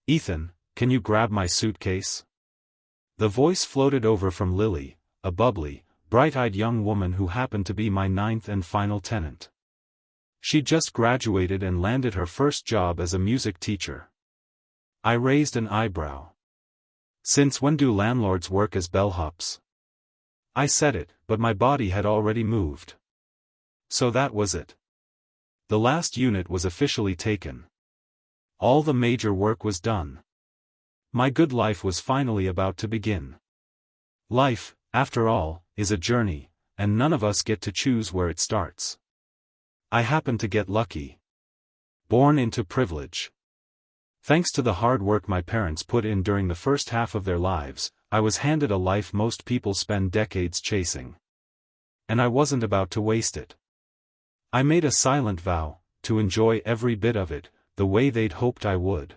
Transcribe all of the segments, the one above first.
Ethan, can you grab my suitcase? The voice floated over from Lily, a bubbly, bright-eyed young woman who happened to be my ninth and final tenant. She'd just graduated and landed her first job as a music teacher. I raised an eyebrow. Since when do landlords work as bellhops? I said it, but my body had already moved. So that was it. The last unit was officially taken. All the major work was done. My good life was finally about to begin. Life, after all, is a journey, and none of us get to choose where it starts. I happened to get lucky. Born into privilege. Thanks to the hard work my parents put in during the first half of their lives, I was handed a life most people spend decades chasing. And I wasn't about to waste it. I made a silent vow, to enjoy every bit of it, the way they'd hoped I would.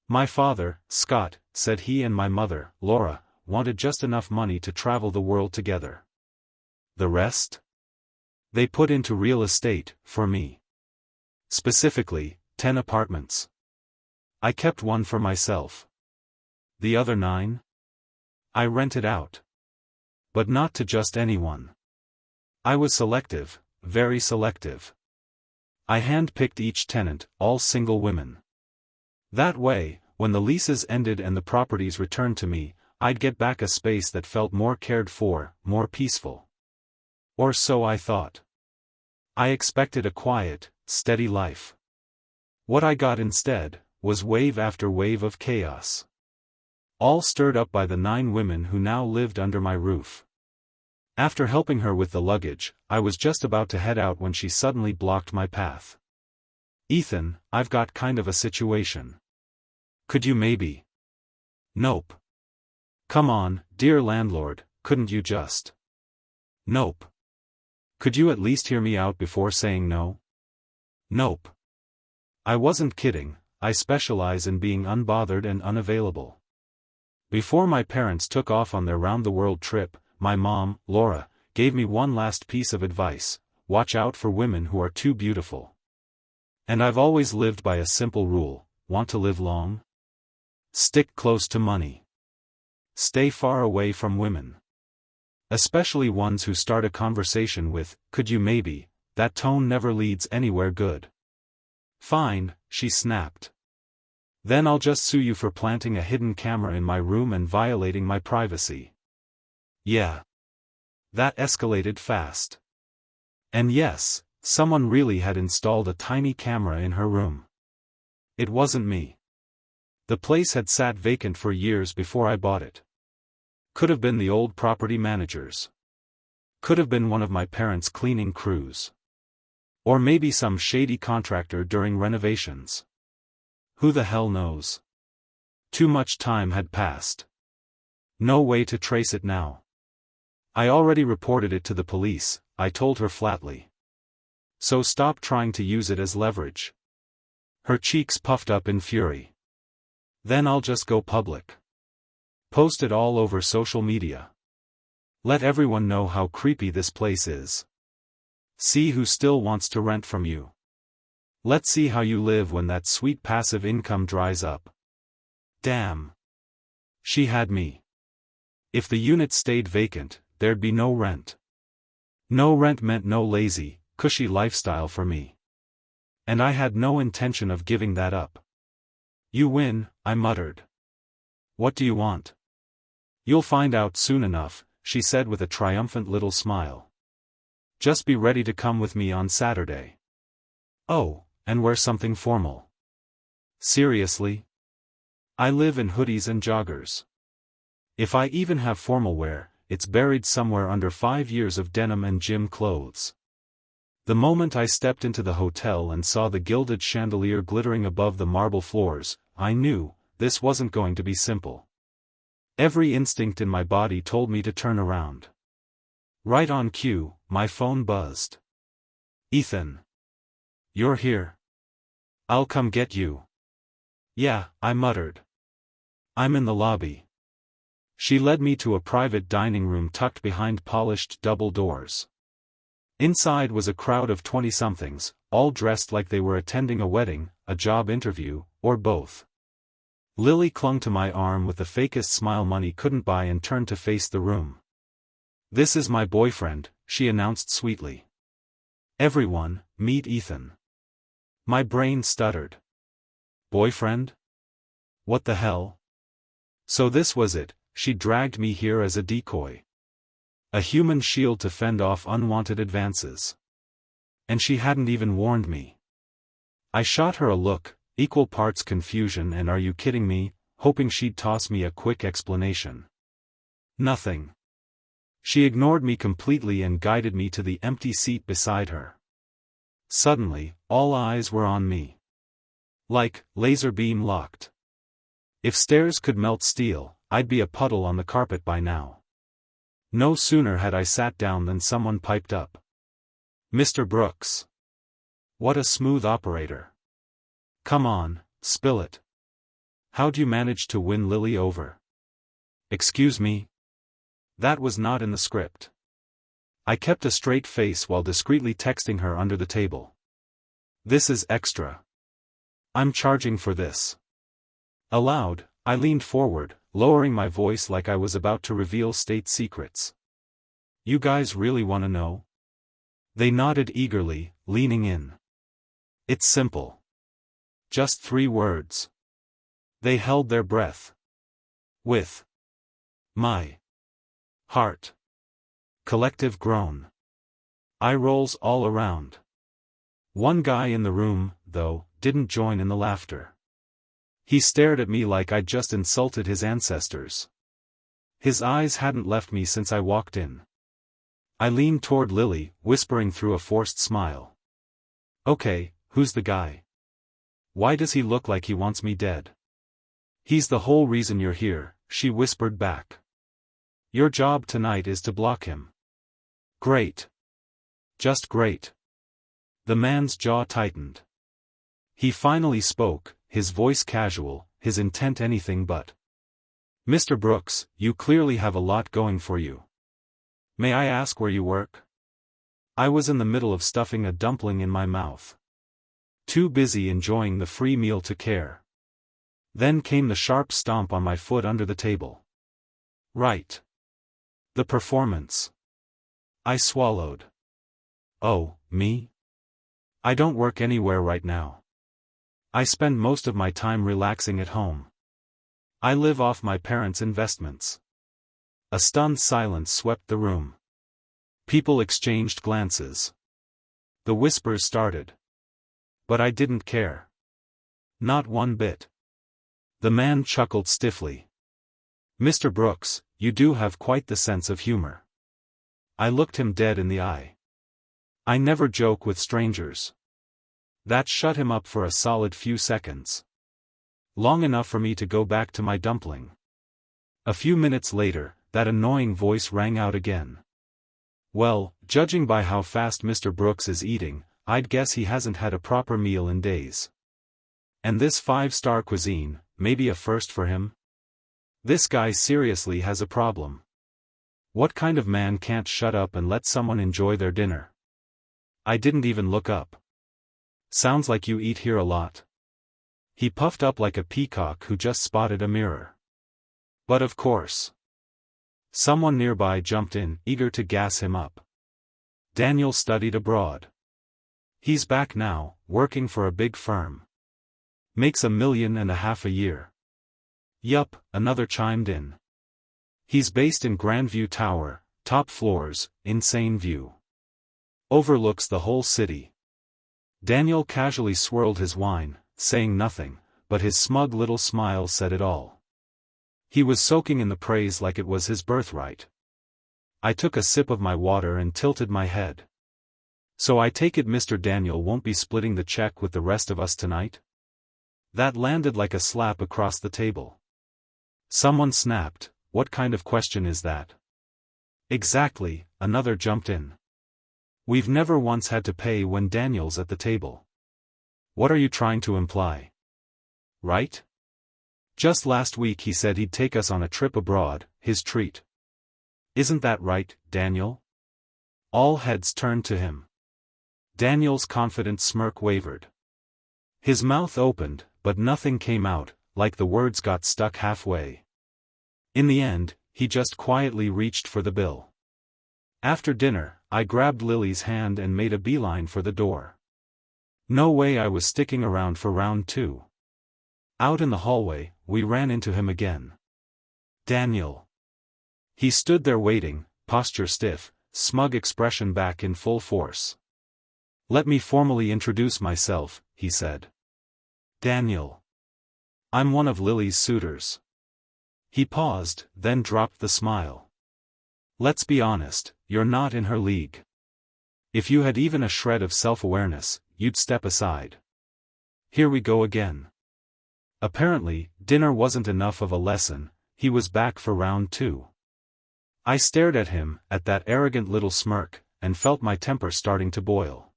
My father, Scott, said he and my mother, Laura, wanted just enough money to travel the world together. The rest? They put into real estate, for me. Specifically, 10 apartments. I kept one for myself. The other 9? I rented out. But not to just anyone. I was selective, very selective. I hand-picked each tenant, all single women. That way, when the leases ended and the properties returned to me, I'd get back a space that felt more cared for, more peaceful. Or so I thought. I expected a quiet, steady life. What I got instead was wave after wave of chaos. All stirred up by the 9 women who now lived under my roof. After helping her with the luggage, I was just about to head out when she suddenly blocked my path. Ethan, I've got kind of a situation. Could you maybe? Nope. Come on, dear landlord, couldn't you just? Nope. Could you at least hear me out before saying no? Nope. I wasn't kidding, I specialize in being unbothered and unavailable. Before my parents took off on their round-the-world trip, my mom, Laura, gave me one last piece of advice: watch out for women who are too beautiful. And I've always lived by a simple rule: want to live long? Stick close to money. Stay far away from women. Especially ones who start a conversation with, could you maybe? That tone never leads anywhere good. Fine, she snapped. Then I'll just sue you for planting a hidden camera in my room and violating my privacy. Yeah. That escalated fast. And yes, someone really had installed a tiny camera in her room. It wasn't me. The place had sat vacant for years before I bought it. Could have been the old property managers. Could have been one of my parents' cleaning crews. Or maybe some shady contractor during renovations. Who the hell knows? Too much time had passed. No way to trace it now. I already reported it to the police, I told her flatly. So stop trying to use it as leverage. Her cheeks puffed up in fury. Then I'll just go public. Post it all over social media. Let everyone know how creepy this place is. See who still wants to rent from you. Let's see how you live when that sweet passive income dries up. Damn. She had me. If the unit stayed vacant, there'd be no rent. No rent meant no lazy, cushy lifestyle for me. And I had no intention of giving that up. You win, I muttered. What do you want? You'll find out soon enough, she said with a triumphant little smile. Just be ready to come with me on Saturday. Oh, and wear something formal. Seriously? I live in hoodies and joggers. If I even have formal wear, it's buried somewhere under 5 years of denim and gym clothes. The moment I stepped into the hotel and saw the gilded chandelier glittering above the marble floors, I knew this wasn't going to be simple. Every instinct in my body told me to turn around. Right on cue, my phone buzzed. Ethan. You're here. I'll come get you. Yeah, I muttered. I'm in the lobby. She led me to a private dining room tucked behind polished double doors. Inside was a crowd of 20-somethings, all dressed like they were attending a wedding, a job interview, or both. Lily clung to my arm with the fakest smile money couldn't buy and turned to face the room. "This is my boyfriend," she announced sweetly. "Everyone, meet Ethan." My brain stuttered. Boyfriend? What the hell? So this was it, she dragged me here as a decoy. A human shield to fend off unwanted advances. And she hadn't even warned me. I shot her a look, equal parts confusion and "are you kidding me," hoping she'd toss me a quick explanation. Nothing. She ignored me completely and guided me to the empty seat beside her. Suddenly, all eyes were on me. Like, laser beam locked. If stairs could melt steel, I'd be a puddle on the carpet by now. No sooner had I sat down than someone piped up. "Mr. Brooks. What a smooth operator. Come on, spill it. How'd you manage to win Lily over?" "Excuse me?" That was not in the script. I kept a straight face while discreetly texting her under the table. "This is extra. I'm charging for this." Aloud, I leaned forward, lowering my voice like I was about to reveal state secrets. "You guys really want to know?" They nodded eagerly, leaning in. "It's simple. Just 3 words." They held their breath. "With my heart." Collective groan. Eye rolls all around. One guy in the room, though, didn't join in the laughter. He stared at me like I'd just insulted his ancestors. His eyes hadn't left me since I walked in. I leaned toward Lily, whispering through a forced smile. "Okay, who's the guy? Why does he look like he wants me dead?" "He's the whole reason you're here," she whispered back. "Your job tonight is to block him." "Great. Just great." The man's jaw tightened. He finally spoke, his voice casual, his intent anything but. "Mr. Brooks, you clearly have a lot going for you. May I ask where you work?" I was in the middle of stuffing a dumpling in my mouth. Too busy enjoying the free meal to care. Then came the sharp stomp on my foot under the table. "Right. The performance." I swallowed. "Oh, me? I don't work anywhere right now. I spend most of my time relaxing at home. I live off my parents' investments." A stunned silence swept the room. People exchanged glances. The whispers started. But I didn't care. Not one bit. The man chuckled stiffly. "Mr. Brooks, you do have quite the sense of humor." I looked him dead in the eye. "I never joke with strangers." That shut him up for a solid few seconds. Long enough for me to go back to my dumpling. A few minutes later, that annoying voice rang out again. "Well, judging by how fast Mr. Brooks is eating, I'd guess he hasn't had a proper meal in days. And this 5-star cuisine, maybe a first for him? This guy seriously has a problem. What kind of man can't shut up and let someone enjoy their dinner?" I didn't even look up. "Sounds like you eat here a lot." He puffed up like a peacock who just spotted a mirror. "But of course." Someone nearby jumped in, eager to gas him up. "Daniel studied abroad. He's back now, working for a big firm. Makes $1.5 million a year." "Yup," another chimed in. "He's based in Grandview Tower, top floors, insane view. Overlooks the whole city." Daniel casually swirled his wine, saying nothing, but his smug little smile said it all. He was soaking in the praise like it was his birthright. I took a sip of my water and tilted my head. "So I take it Mr. Daniel won't be splitting the check with the rest of us tonight?" That landed like a slap across the table. Someone snapped, "What kind of question is that?" "Exactly," another jumped in. "We've never once had to pay when Daniel's at the table." "What are you trying to imply?" "Right? Just last week he said he'd take us on a trip abroad, his treat. Isn't that right, Daniel?" All heads turned to him. Daniel's confident smirk wavered. His mouth opened, but nothing came out, like the words got stuck halfway. In the end, he just quietly reached for the bill. After dinner, I grabbed Lily's hand and made a beeline for the door. No way I was sticking around for round two. Out in the hallway, we ran into him again. Daniel. He stood there waiting, posture stiff, smug expression back in full force. "Let me formally introduce myself," he said. "Daniel. I'm one of Lily's suitors." He paused, then dropped the smile. "Let's be honest, you're not in her league. If you had even a shred of self-awareness, you'd step aside." Here we go again. Apparently, dinner wasn't enough of a lesson, he was back for round two. I stared at him, at that arrogant little smirk, and felt my temper starting to boil.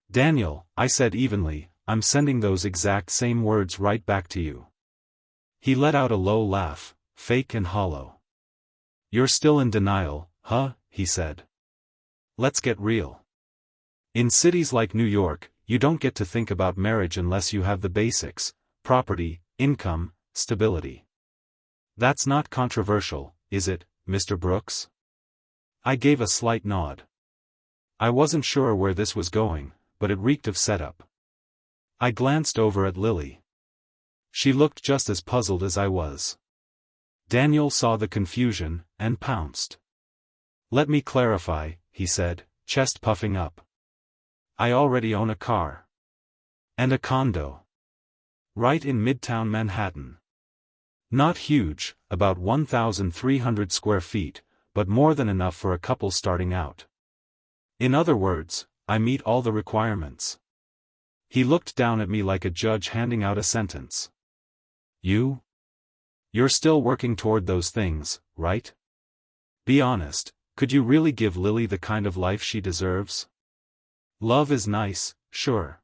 "Daniel," I said evenly, "I'm sending those exact same words right back to you." He let out a low laugh, fake and hollow. "You're still in denial, huh?" he said. "Let's get real. In cities like New York, you don't get to think about marriage unless you have the basics: property, income, stability. That's not controversial, is it, Mr. Brooks?" I gave a slight nod. I wasn't sure where this was going, but it reeked of setup. I glanced over at Lily. She looked just as puzzled as I was. Daniel saw the confusion, and pounced. "Let me clarify," he said, chest puffing up. "I already own a car. And a condo. Right in Midtown Manhattan. Not huge, about 1,300 square feet, but more than enough for a couple starting out. In other words, I meet all the requirements." He looked down at me like a judge handing out a sentence. You're still working toward those things, right? Be honest, could you really give Lily the kind of life she deserves? Love is nice, sure.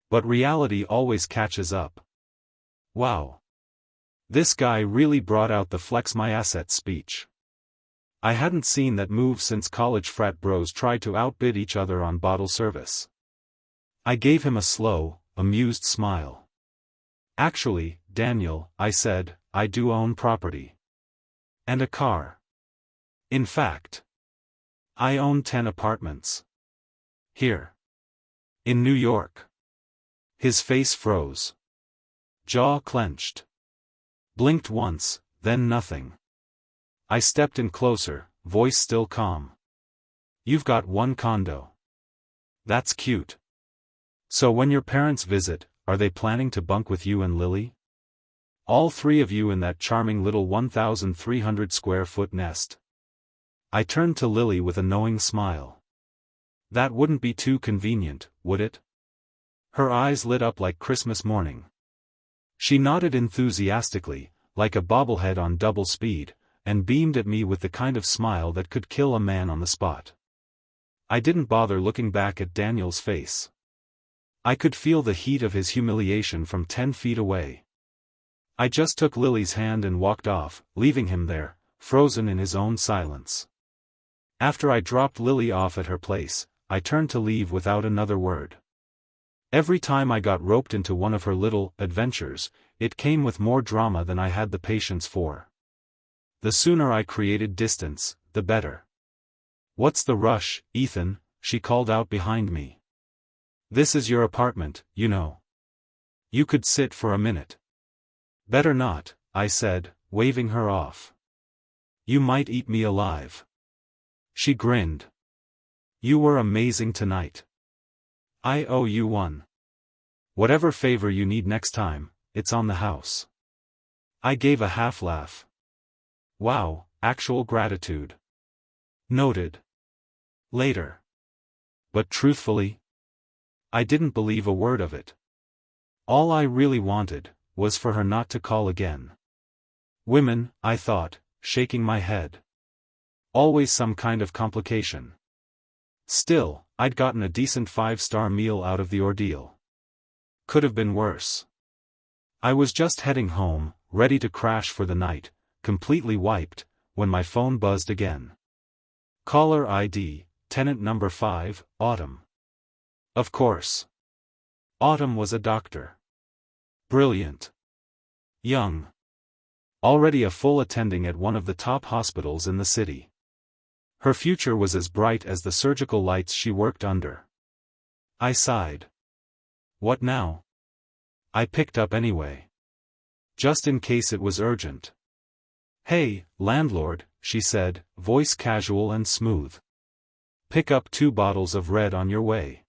But reality always catches up. Wow. This guy really brought out the flex my assets speech. I hadn't seen that move since college frat bros tried to outbid each other on bottle service. I gave him a slow, amused smile. "Actually, Daniel," I said, "I do own property. And a car. In fact, I own 10 apartments. Here. In New York." His face froze. Jaw clenched. Blinked once, then nothing. I stepped in closer, voice still calm. "You've got one condo. That's cute. So when your parents visit, are they planning to bunk with you and Lily? All three of you in that charming little 1,300 square foot nest?" I turned to Lily with a knowing smile. "That wouldn't be too convenient, would it?" Her eyes lit up like Christmas morning. She nodded enthusiastically, like a bobblehead on double speed, and beamed at me with the kind of smile that could kill a man on the spot. I didn't bother looking back at Daniel's face. I could feel the heat of his humiliation from 10 feet away. I just took Lily's hand and walked off, leaving him there, frozen in his own silence. After I dropped Lily off at her place, I turned to leave without another word. Every time I got roped into one of her little adventures, it came with more drama than I had the patience for. The sooner I created distance, the better. "What's the rush, Ethan?" she called out behind me. "This is your apartment, you know. You could sit for a minute." "Better not," I said, waving her off. "You might eat me alive." She grinned. "You were amazing tonight. I owe you one. Whatever favor you need next time, it's on the house." I gave a half laugh. "Wow, actual gratitude. Noted. Later." But truthfully, I didn't believe a word of it. All I really wanted was for her not to call again. Women, I thought, shaking my head. Always some kind of complication. Still, I'd gotten a decent 5-star meal out of the ordeal. Could have been worse. I was just heading home, ready to crash for the night, completely wiped, when my phone buzzed again. Caller ID, tenant number 5, Autumn. Of course. Autumn was a doctor. Brilliant. Young. Already a full attending at one of the top hospitals in the city. Her future was as bright as the surgical lights she worked under. I sighed. What now? I picked up anyway. Just in case it was urgent. Hey, landlord, she said, voice casual and smooth. Pick up 2 bottles of red on your way.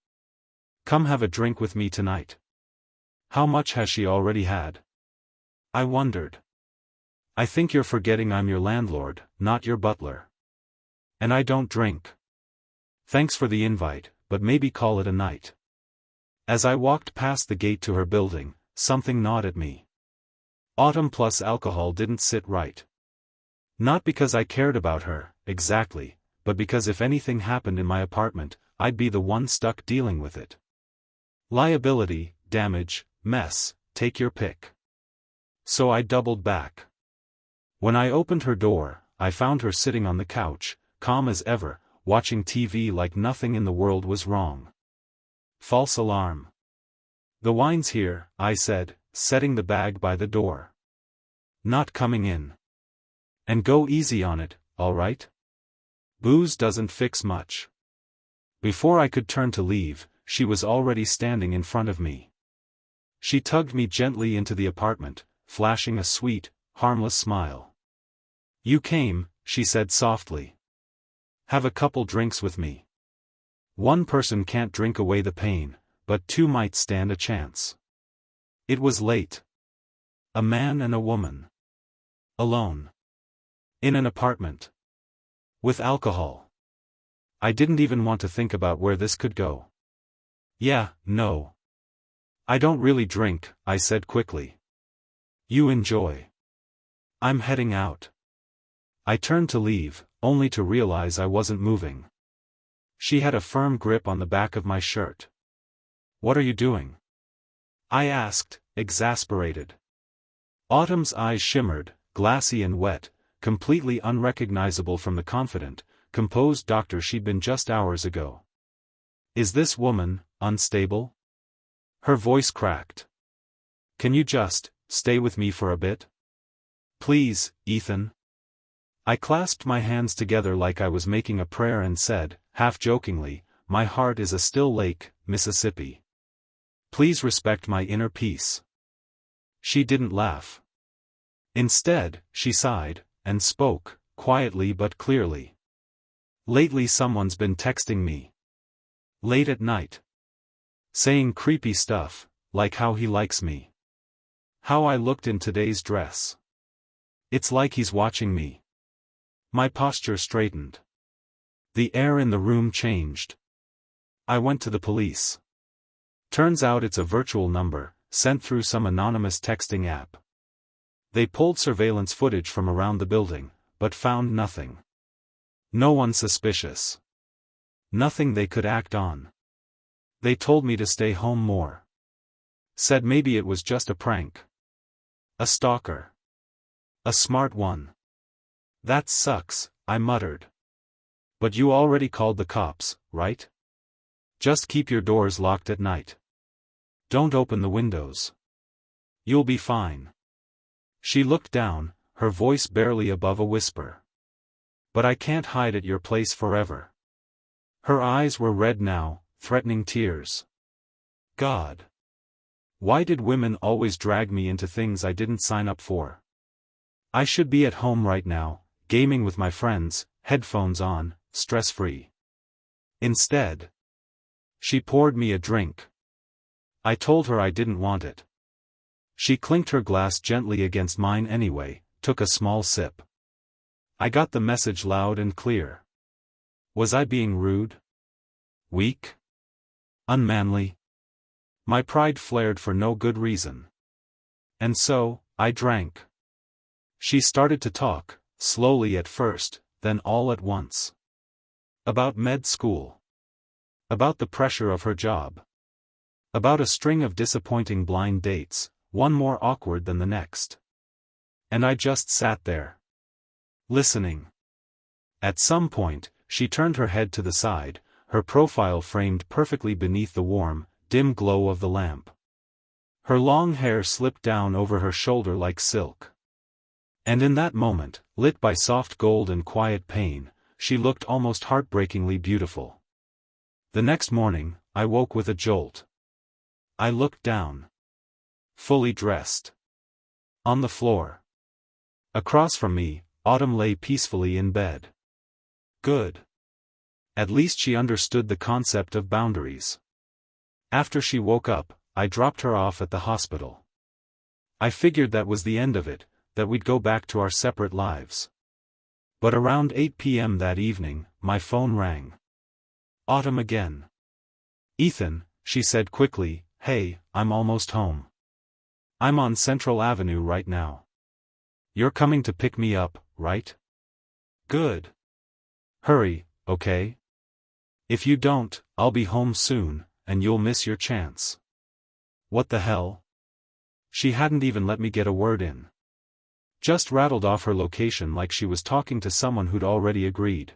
Come have a drink with me tonight. How much has she already had? I wondered. I think you're forgetting I'm your landlord, not your butler. And I don't drink. Thanks for the invite, but maybe call it a night. As I walked past the gate to her building, something gnawed at me. Autumn plus alcohol didn't sit right. Not because I cared about her, exactly, but because if anything happened in my apartment, I'd be the one stuck dealing with it. Liability, damage, mess, take your pick. So I doubled back. When I opened her door, I found her sitting on the couch, calm as ever, watching TV like nothing in the world was wrong. False alarm. The wine's here, I said, setting the bag by the door. Not coming in. And go easy on it, all right? Booze doesn't fix much. Before I could turn to leave, she was already standing in front of me. She tugged me gently into the apartment, flashing a sweet, harmless smile. You came, she said softly. Have a couple drinks with me. One person can't drink away the pain, but 2 might stand a chance. It was late. A man and a woman. Alone. In an apartment. With alcohol. I didn't even want to think about where this could go. Yeah, no. I don't really drink, I said quickly. You enjoy. I'm heading out. I turned to leave, only to realize I wasn't moving. She had a firm grip on the back of my shirt. What are you doing? I asked, exasperated. Autumn's eyes shimmered, glassy and wet, completely unrecognizable from the confident, composed doctor she'd been just hours ago. Is this woman unstable? Her voice cracked. Can you just stay with me for a bit? Please, Ethan. I clasped my hands together like I was making a prayer and said, half jokingly, my heart is a still lake, Mississippi. Please respect my inner peace. She didn't laugh. Instead, she sighed, and spoke, quietly but clearly. Lately someone's been texting me. Late at night. Saying creepy stuff, like how he likes me. How I looked in today's dress. It's like he's watching me. My posture straightened. The air in the room changed. I went to the police. Turns out it's a virtual number, sent through some anonymous texting app. They pulled surveillance footage from around the building, but found nothing. No one suspicious. Nothing they could act on. They told me to stay home more. Said maybe it was just a prank. A stalker. A smart one. That sucks, I muttered. But you already called the cops, right? Just keep your doors locked at night. Don't open the windows. You'll be fine. She looked down, her voice barely above a whisper. But I can't hide at your place forever. Her eyes were red now, threatening tears. God. Why did women always drag me into things I didn't sign up for? I should be at home right now, gaming with my friends, headphones on, stress-free. Instead. She poured me a drink. I told her I didn't want it. She clinked her glass gently against mine anyway, took a small sip. I got the message loud and clear. Was I being rude? Weak? Unmanly? My pride flared for no good reason. And so, I drank. She started to talk, slowly at first, then all at once. About med school. About the pressure of her job. About a string of disappointing blind dates, one more awkward than the next. And I just sat there. Listening. At some point, she turned her head to the side, her profile framed perfectly beneath the warm, dim glow of the lamp. Her long hair slipped down over her shoulder like silk. And in that moment, lit by soft gold and quiet pain, she looked almost heartbreakingly beautiful. The next morning, I woke with a jolt. I looked down. Fully dressed. On the floor. Across from me, Autumn lay peacefully in bed. Good. At least she understood the concept of boundaries. After she woke up, I dropped her off at the hospital. I figured that was the end of it, that we'd go back to our separate lives. But around 8 p.m. that evening, my phone rang. Autumn again. Ethan, she said quickly, "Hey, I'm almost home. I'm on Central Avenue right now. You're coming to pick me up, right? Good. Hurry, okay? If you don't, I'll be home soon, and you'll miss your chance." What the hell? She hadn't even let me get a word in. Just rattled off her location like she was talking to someone who'd already agreed.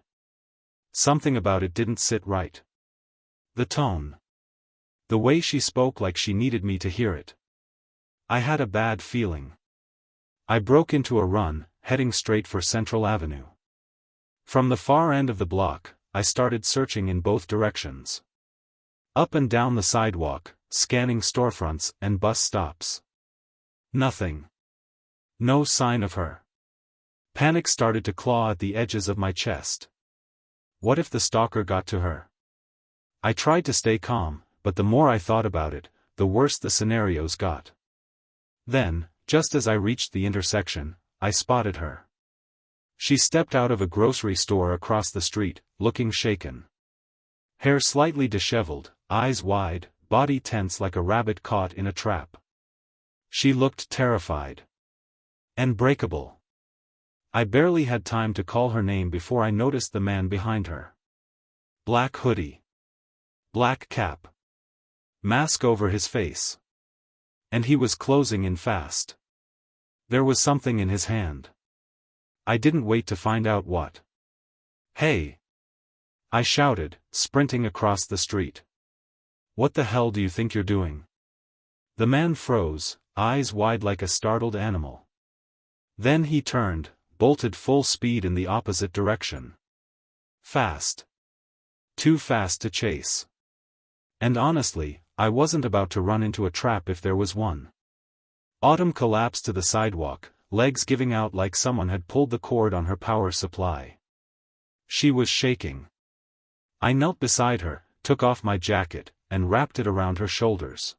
Something about it didn't sit right. The tone. The way she spoke like she needed me to hear it. I had a bad feeling. I broke into a run, heading straight for Central Avenue. From the far end of the block, I started searching in both directions. Up and down the sidewalk, scanning storefronts and bus stops. Nothing. No sign of her. Panic started to claw at the edges of my chest. What if the stalker got to her? I tried to stay calm, but the more I thought about it, the worse the scenarios got. Then, just as I reached the intersection, I spotted her. She stepped out of a grocery store across the street, looking shaken. Hair slightly disheveled, eyes wide, body tense like a rabbit caught in a trap. She looked terrified. And breakable. I barely had time to call her name before I noticed the man behind her. Black hoodie. Black cap. Mask over his face. And he was closing in fast. There was something in his hand. I didn't wait to find out what. "Hey!" I shouted, sprinting across the street. "What the hell do you think you're doing?" The man froze, eyes wide like a startled animal. Then he turned, bolted full speed in the opposite direction. Fast. Too fast to chase. And honestly, I wasn't about to run into a trap if there was one. Autumn collapsed to the sidewalk, legs giving out like someone had pulled the cord on her power supply. She was shaking. I knelt beside her, took off my jacket, and wrapped it around her shoulders.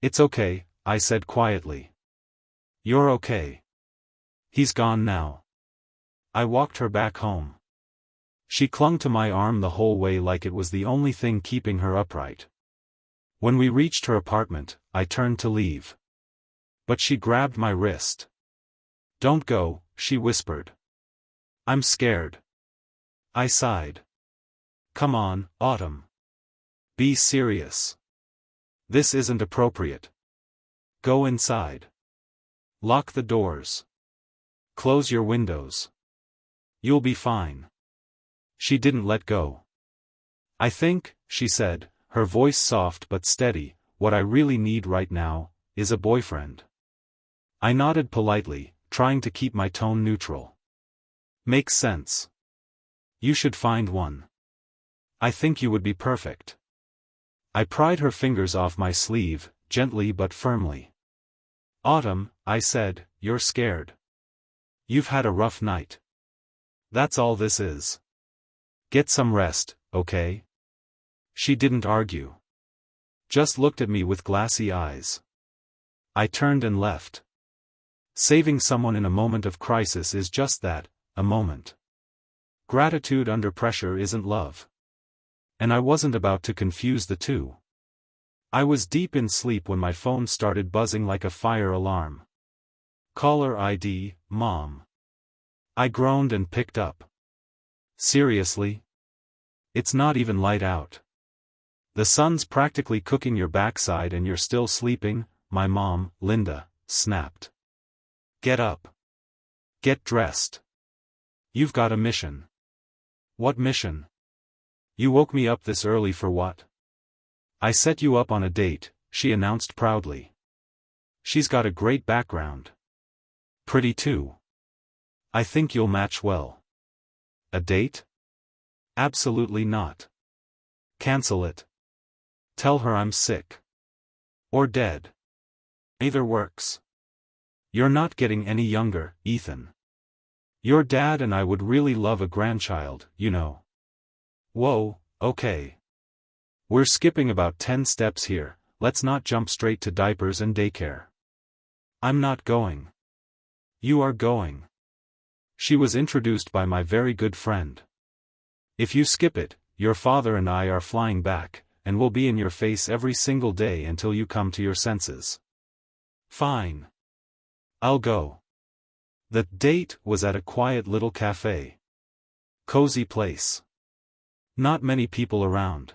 "It's okay," I said quietly. "You're okay. He's gone now." I walked her back home. She clung to my arm the whole way like it was the only thing keeping her upright. When we reached her apartment, I turned to leave. But she grabbed my wrist. "Don't go," she whispered. "I'm scared." I sighed. "Come on, Autumn. Be serious. This isn't appropriate. Go inside. Lock the doors. Close your windows. You'll be fine." She didn't let go. "I think," she said, her voice soft but steady, "what I really need right now is a boyfriend." I nodded politely, trying to keep my tone neutral. "Makes sense. You should find one. I think you would be perfect." I pried her fingers off my sleeve, gently but firmly. "Autumn," I said, "you're scared. You've had a rough night. That's all this is. Get some rest, okay?" She didn't argue. Just looked at me with glassy eyes. I turned and left. Saving someone in a moment of crisis is just that, a moment. Gratitude under pressure isn't love. And I wasn't about to confuse the two. I was deep in sleep when my phone started buzzing like a fire alarm. "Caller ID, Mom." I groaned and picked up. "Seriously? It's not even light out. The sun's practically cooking your backside and you're still sleeping," my mom, Linda, snapped. "Get up. Get dressed. You've got a mission." "What mission? You woke me up this early for what?" "I set you up on a date," she announced proudly. She's got a great background. Pretty too. I think you'll match well. A date? Absolutely not. Cancel it. Tell her I'm sick. Or dead. Either works. You're not getting any younger, Ethan. Your dad and I would really love a grandchild, you know. Whoa, okay. We're skipping about 10 steps here, let's not jump straight to diapers and daycare. I'm not going. You are going. She was introduced by my very good friend. If you skip it, your father and I are flying back, and we'll be in your face every single day until you come to your senses. Fine. I'll go. The date was at a quiet little cafe. Cozy place. Not many people around.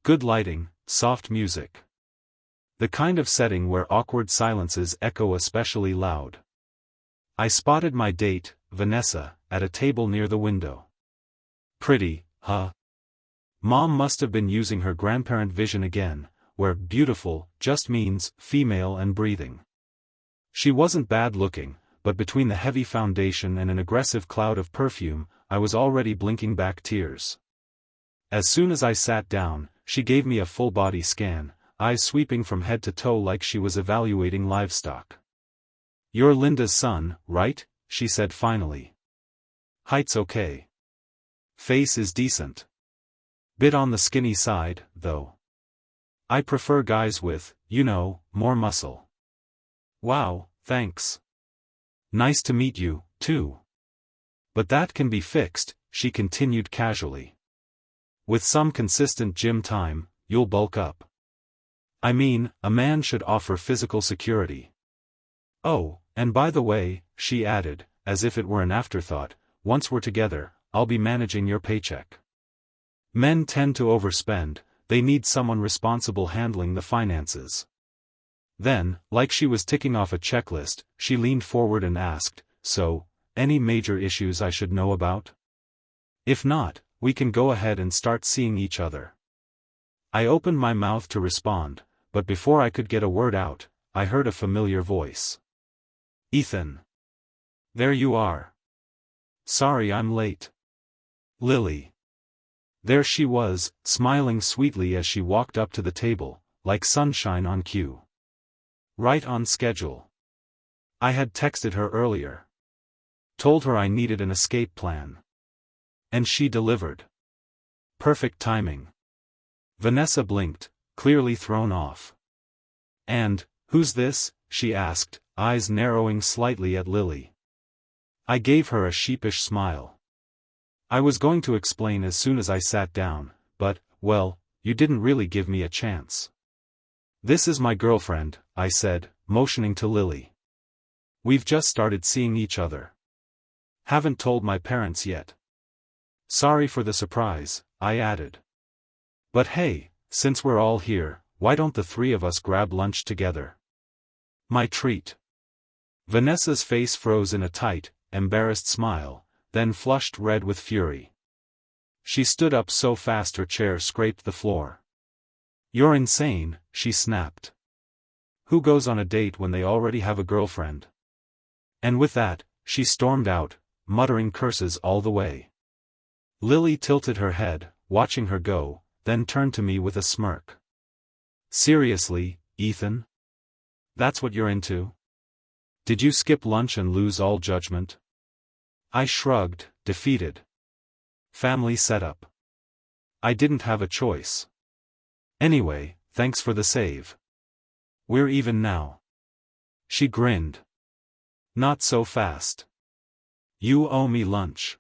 Good lighting, soft music. The kind of setting where awkward silences echo especially loud. I spotted my date, Vanessa, at a table near the window. Pretty, huh? Mom must have been using her grandparent vision again, where beautiful just means female and breathing. She wasn't bad looking, but between the heavy foundation and an aggressive cloud of perfume, I was already blinking back tears. As soon as I sat down, she gave me a full-body scan, eyes sweeping from head to toe like she was evaluating livestock. You're Linda's son, right? She said finally. Height's okay. Face is decent. Bit on the skinny side, though. I prefer guys with, you know, more muscle. Wow, thanks. Nice to meet you, too. But that can be fixed, she continued casually. With some consistent gym time, you'll bulk up. I mean, a man should offer physical security. Oh, and by the way, she added, as if it were an afterthought, once we're together, I'll be managing your paycheck. Men tend to overspend, they need someone responsible handling the finances. Then, like she was ticking off a checklist, she leaned forward and asked, so, any major issues I should know about? If not, we can go ahead and start seeing each other. I opened my mouth to respond, but before I could get a word out, I heard a familiar voice. Ethan. There you are. Sorry I'm late. Lily. There she was, smiling sweetly as she walked up to the table, like sunshine on cue. Right on schedule. I had texted her earlier. Told her I needed an escape plan. And she delivered. Perfect timing. Vanessa blinked, clearly thrown off. And, who's this? She asked, eyes narrowing slightly at Lily. I gave her a sheepish smile. I was going to explain as soon as I sat down, but, well, you didn't really give me a chance. This is my girlfriend, I said, motioning to Lily. We've just started seeing each other. Haven't told my parents yet. Sorry for the surprise, I added. But hey, since we're all here, why don't the three of us grab lunch together? My treat. Vanessa's face froze in a tight, embarrassed smile, then flushed red with fury. She stood up so fast her chair scraped the floor. You're insane, she snapped. Who goes on a date when they already have a girlfriend? And with that, she stormed out, muttering curses all the way. Lily tilted her head, watching her go, then turned to me with a smirk. Seriously, Ethan? That's what you're into? Did you skip lunch and lose all judgment? I shrugged, defeated. Family setup. I didn't have a choice. Anyway, thanks for the save. We're even now. She grinned. Not so fast. You owe me lunch.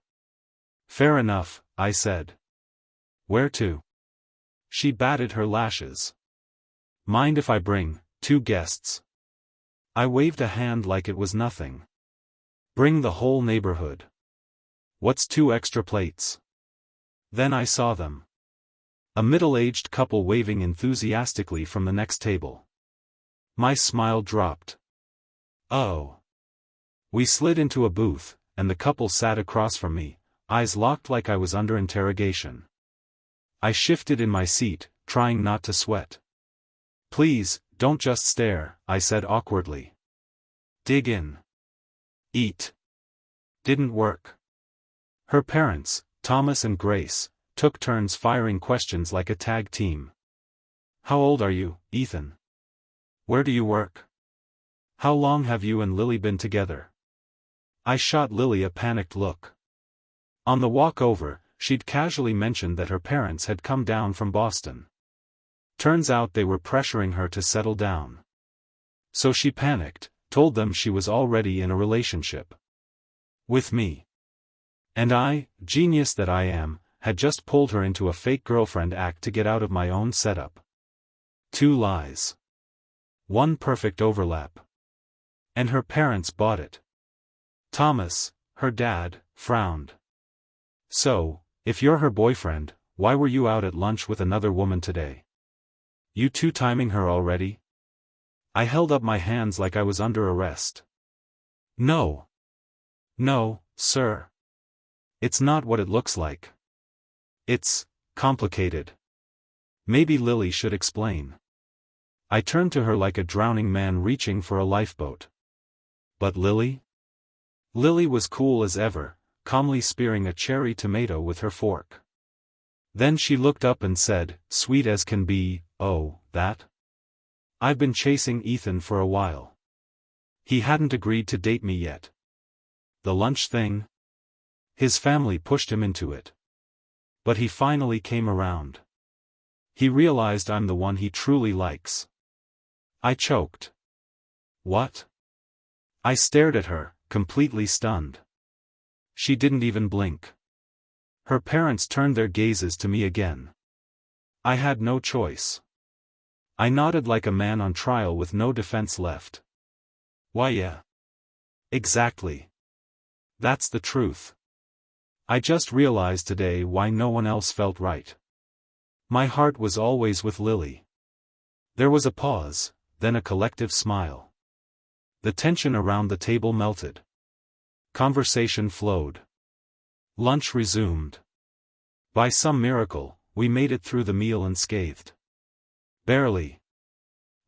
Fair enough, I said. Where to? She batted her lashes. Mind if I bring 2 guests? I waved a hand like it was nothing. Bring the whole neighborhood. What's 2 extra plates? Then I saw them. A middle-aged couple waving enthusiastically from the next table. My smile dropped. Oh. We slid into a booth, and the couple sat across from me, eyes locked like I was under interrogation. I shifted in my seat, trying not to sweat. Please, don't just stare, I said awkwardly. Dig in. Eat. Didn't work. Her parents, Thomas and Grace, took turns firing questions like a tag team. How old are you, Ethan? Where do you work? How long have you and Lily been together? I shot Lily a panicked look. On the walk over, she'd casually mentioned that her parents had come down from Boston. Turns out they were pressuring her to settle down. So she panicked, told them she was already in a relationship with me. And I, genius that I am, had just pulled her into a fake girlfriend act to get out of my own setup. 2 lies. 1 perfect overlap. And her parents bought it. Thomas, her dad, frowned. So, if you're her boyfriend, why were you out at lunch with another woman today? You two-timing her already? I held up my hands like I was under arrest. No. No, sir. It's not what it looks like. It's complicated. Maybe Lily should explain. I turned to her like a drowning man reaching for a lifeboat. But Lily? Lily was cool as ever, calmly spearing a cherry tomato with her fork. Then she looked up and said, sweet as can be, oh, that? I've been chasing Ethan for a while. He hadn't agreed to date me yet. The lunch thing? His family pushed him into it. But he finally came around. He realized I'm the one he truly likes. I choked. What? I stared at her, completely stunned. She didn't even blink. Her parents turned their gazes to me again. I had no choice. I nodded like a man on trial with no defense left. Why yeah. Exactly. That's the truth. I just realized today why no one else felt right. My heart was always with Lily. There was a pause, then a collective smile. The tension around the table melted. Conversation flowed. Lunch resumed. By some miracle, we made it through the meal unscathed. Barely.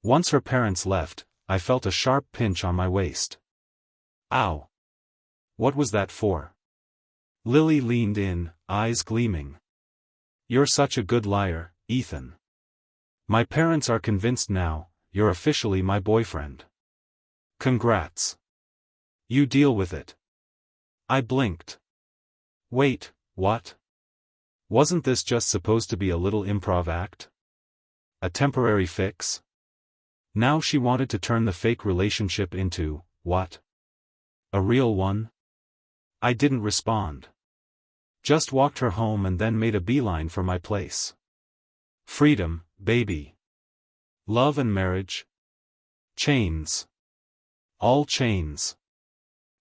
Once her parents left, I felt a sharp pinch on my waist. Ow. What was that for? Lily leaned in, eyes gleaming. You're such a good liar, Ethan. My parents are convinced now, you're officially my boyfriend. Congrats. You deal with it. I blinked. Wait, what? Wasn't this just supposed to be a little improv act? A temporary fix? Now she wanted to turn the fake relationship into, what? A real one? I didn't respond. Just walked her home and then made a beeline for my place. Freedom, baby. Love and marriage. Chains. All chains.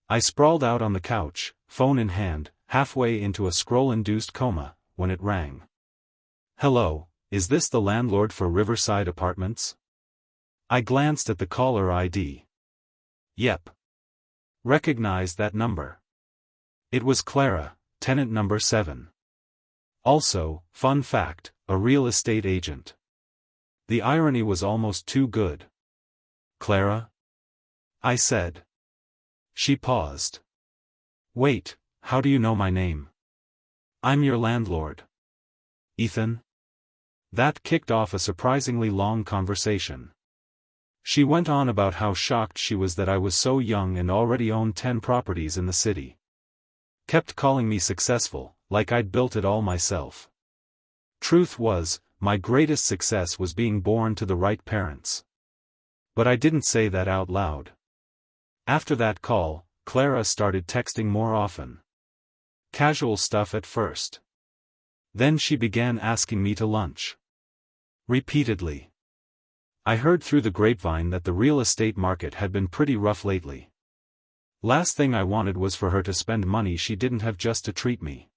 I sprawled out on the couch, phone in hand, halfway into a scroll-induced coma, when it rang. Hello, is this the landlord for Riverside Apartments? I glanced at the caller ID. Yep. Recognized that number. It was Clara, tenant number 7. Also, fun fact, a real estate agent. The irony was almost too good. Clara? I said. She paused. Wait, how do you know my name? I'm your landlord. Ethan? That kicked off a surprisingly long conversation. She went on about how shocked she was that I was so young and already owned 10 properties in the city. Kept calling me successful, like I'd built it all myself. Truth was, my greatest success was being born to the right parents. But I didn't say that out loud. After that call, Clara started texting more often. Casual stuff at first. Then she began asking me to lunch. Repeatedly. I heard through the grapevine that the real estate market had been pretty rough lately. Last thing I wanted was for her to spend money she didn't have just to treat me.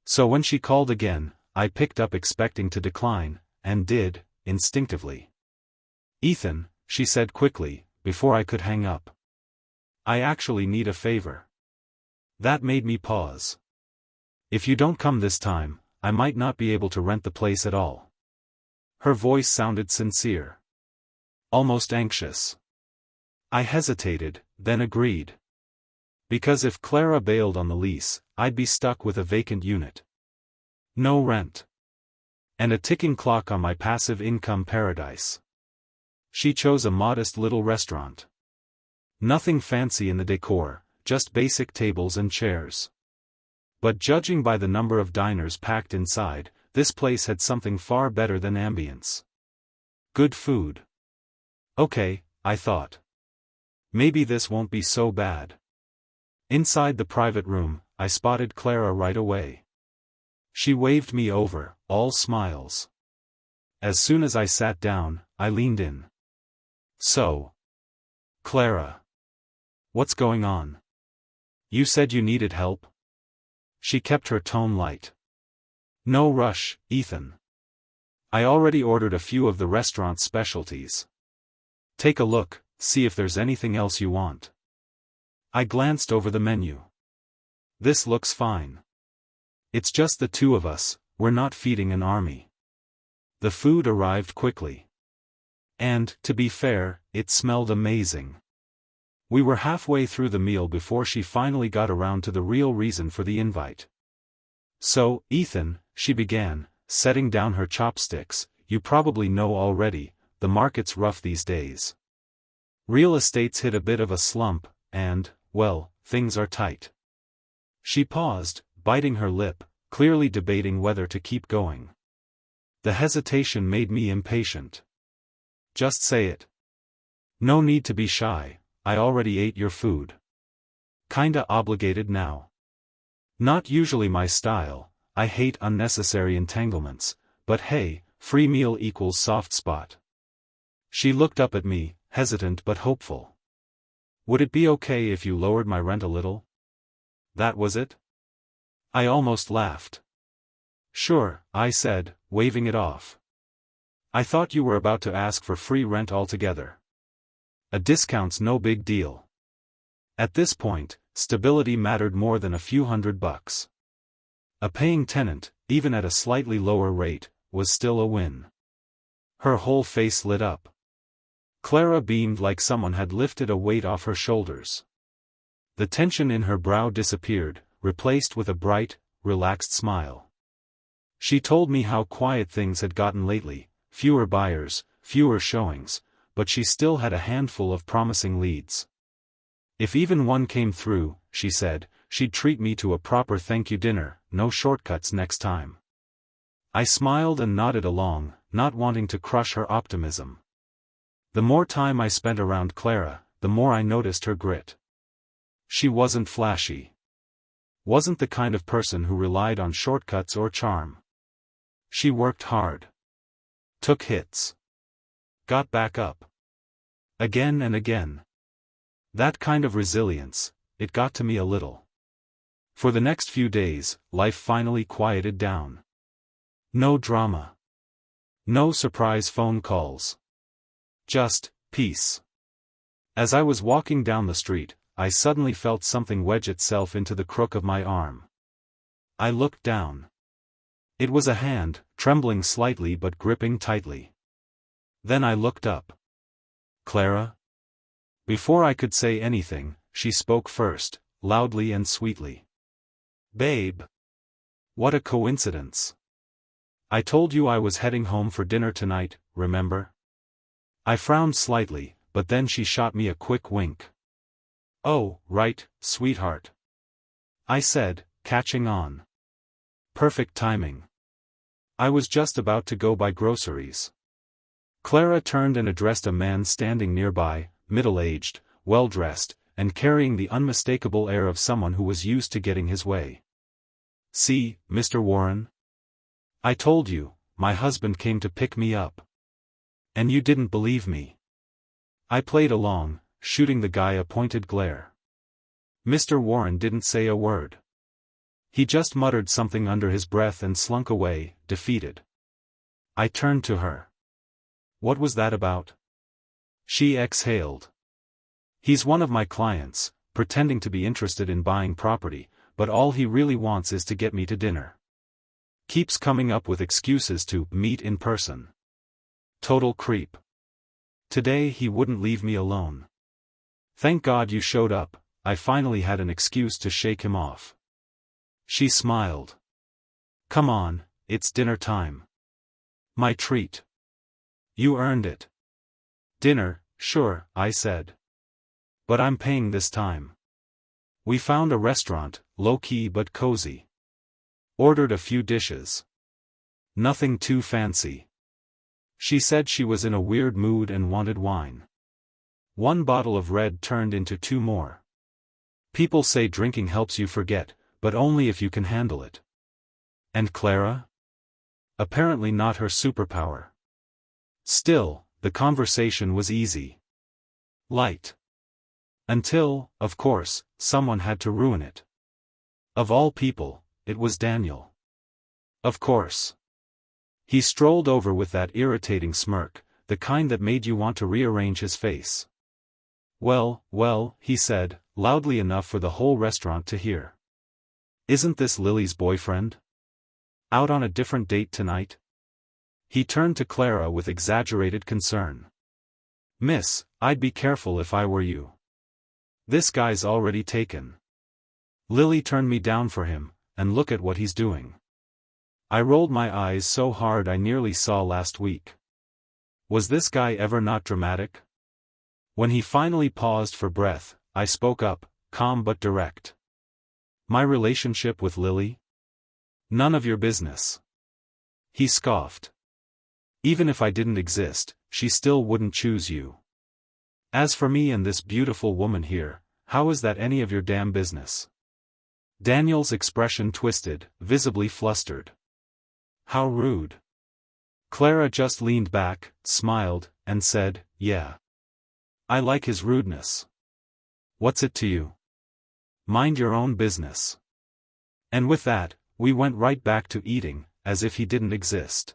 So when she called again, I picked up expecting to decline, and did, instinctively. Ethan, she said quickly, before I could hang up. I actually need a favor. That made me pause. If you don't come this time, I might not be able to rent the place at all. Her voice sounded sincere. almost anxious. I hesitated, then agreed. Because if Clara bailed on the lease, I'd be stuck with a vacant unit. No rent. And a ticking clock on my passive income paradise. She chose a modest little restaurant. Nothing fancy in the decor, just basic tables and chairs. But judging by the number of diners packed inside, this place had something far better than ambience. Good food. Okay, I thought. Maybe this won't be so bad. Inside the private room, I spotted Clara right away. She waved me over, all smiles. As soon as I sat down, I leaned in. So, Clara. What's going on? You said you needed help? She kept her tone light. No rush, Ethan. I already ordered a few of the restaurant's specialties. Take a look, see if there's anything else you want. I glanced over the menu. This looks fine. It's just the two of us, we're not feeding an army. The food arrived quickly. And, to be fair, it smelled amazing. We were halfway through the meal before she finally got around to the real reason for the invite. So, Ethan, she began, setting down her chopsticks, you probably know already, the market's rough these days. Real estate's hit a bit of a slump, and, well, things are tight. She paused, biting her lip, clearly debating whether to keep going. The hesitation made me impatient. Just say it. No need to be shy, I already ate your food. Kinda obligated now. Not usually my style, I hate unnecessary entanglements, but hey, free meal equals soft spot. She looked up at me, hesitant but hopeful. Would it be okay if you lowered my rent a little? That was it? I almost laughed. Sure, I said, waving it off. I thought you were about to ask for free rent altogether. A discount's no big deal. At this point, stability mattered more than a few $100. A paying tenant, even at a slightly lower rate, was still a win. Her whole face lit up. Clara beamed like someone had lifted a weight off her shoulders. The tension in her brow disappeared, replaced with a bright, relaxed smile. She told me how quiet things had gotten lately, fewer buyers, fewer showings, but she still had a handful of promising leads. If even one came through, she said, she'd treat me to a proper thank you dinner, no shortcuts next time. I smiled and nodded along, not wanting to crush her optimism. The more time I spent around Clara, the more I noticed her grit. She wasn't flashy. Wasn't the kind of person who relied on shortcuts or charm. She worked hard. Took hits. Got back up. Again and again. That kind of resilience, it got to me a little. For the next few days, life finally quieted down. No drama. No surprise phone calls. Just, peace. As I was walking down the street, I suddenly felt something wedge itself into the crook of my arm. I looked down. It was a hand, trembling slightly but gripping tightly. Then I looked up. Clara? Before I could say anything, she spoke first, loudly and sweetly. Babe. What a coincidence. I told you I was heading home for dinner tonight, remember? I frowned slightly, but then she shot me a quick wink. Oh, right, sweetheart. I said, catching on. Perfect timing. I was just about to go buy groceries. Clara turned and addressed a man standing nearby, middle-aged, well-dressed, and carrying the unmistakable air of someone who was used to getting his way. See, Mr. Warren? I told you, my husband came to pick me up. And you didn't believe me. I played along, shooting the guy a pointed glare. Mr. Warren didn't say a word. He just muttered something under his breath and slunk away, defeated. I turned to her. What was that about? She exhaled. He's one of my clients, pretending to be interested in buying property, but all he really wants is to get me to dinner. Keeps coming up with excuses to meet in person. Total creep. Today he wouldn't leave me alone. Thank God you showed up, I finally had an excuse to shake him off. She smiled. Come on, it's dinner time. My treat. You earned it. Dinner, sure, I said. But I'm paying this time. We found a restaurant, low-key but cozy. Ordered a few dishes. Nothing too fancy. She said she was in a weird mood and wanted wine. One bottle of red turned into 2 more. People say drinking helps you forget, but only if you can handle it. And Clara? Apparently not her superpower. Still, the conversation was easy. Light. Until, of course, someone had to ruin it. Of all people, it was Daniel. Of course. He strolled over with that irritating smirk, the kind that made you want to rearrange his face. Well, he said, loudly enough for the whole restaurant to hear. Isn't this Lily's boyfriend? Out on a different date tonight? He turned to Clara with exaggerated concern. Miss, I'd be careful if I were you. This guy's already taken. Lily turned me down for him, and look at what he's doing. I rolled my eyes so hard I nearly saw last week. Was this guy ever not dramatic? When he finally paused for breath, I spoke up, calm but direct. My relationship with Lily? None of your business. He scoffed. Even if I didn't exist, she still wouldn't choose you. As for me and this beautiful woman here, how is that any of your damn business? Daniel's expression twisted, visibly flustered. How rude. Clara just leaned back, smiled, and said, yeah. I like his rudeness. What's it to you? Mind your own business. And with that, we went right back to eating, as if he didn't exist.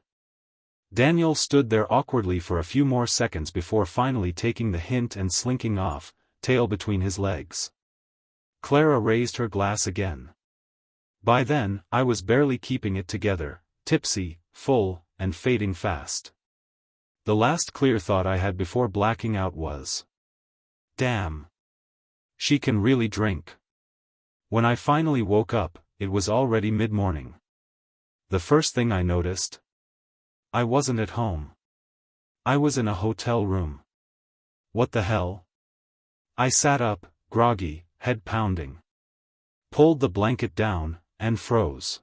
Daniel stood there awkwardly for a few more seconds before finally taking the hint and slinking off, tail between his legs. Clara raised her glass again. By then, I was barely keeping it together, tipsy, full, and fading fast. The last clear thought I had before blacking out was, damn. She can really drink. When I finally woke up, it was already mid-morning. The first thing I noticed? I wasn't at home. I was in a hotel room. What the hell? I sat up, groggy, head pounding. Pulled the blanket down, and froze.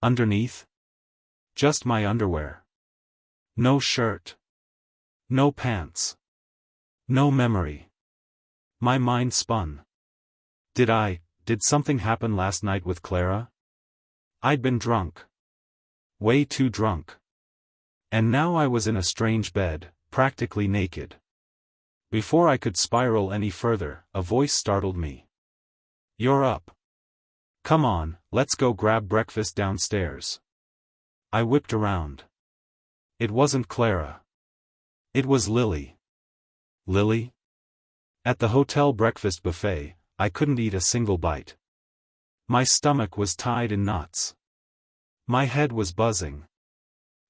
Underneath? Just my underwear. No shirt. No pants. No memory. My mind spun. Did something happen last night with Clara? I'd been drunk. Way too drunk. And now I was in a strange bed, practically naked. Before I could spiral any further, a voice startled me. You're up. Come on, let's go grab breakfast downstairs. I whipped around. It wasn't Clara. It was Lily. Lily? At the hotel breakfast buffet, I couldn't eat a single bite. My stomach was tied in knots. My head was buzzing.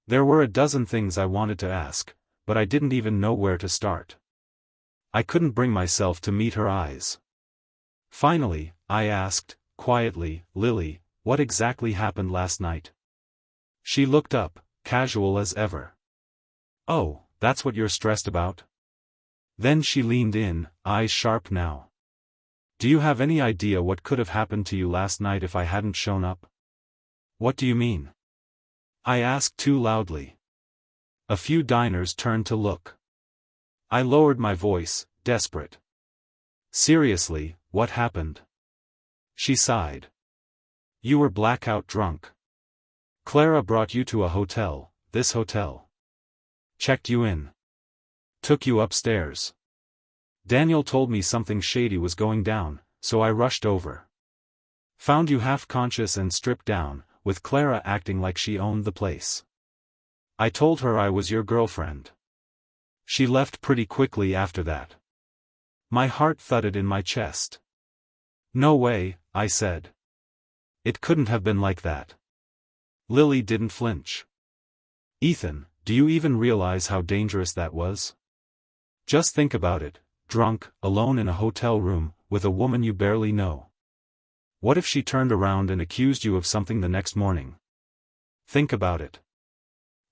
There were a dozen things I wanted to ask, but I didn't even know where to start. I couldn't bring myself to meet her eyes. Finally, I asked, quietly, Lily, what exactly happened last night? She looked up, casual as ever. Oh, that's what you're stressed about? Then she leaned in, eyes sharp now. Do you have any idea what could have happened to you last night if I hadn't shown up? What do you mean? I asked too loudly. A few diners turned to look. I lowered my voice, desperate. Seriously, what happened? She sighed. You were blackout drunk. Clara brought you to a hotel, this hotel. Checked you in. Took you upstairs. Daniel told me something shady was going down, so I rushed over. Found you half-conscious and stripped down, with Clara acting like she owned the place. I told her I was your girlfriend. She left pretty quickly after that. My heart thudded in my chest. No way, I said. It couldn't have been like that. Lily didn't flinch. Ethan, do you even realize how dangerous that was? Just think about it, drunk, alone in a hotel room, with a woman you barely know. What if she turned around and accused you of something the next morning? Think about it.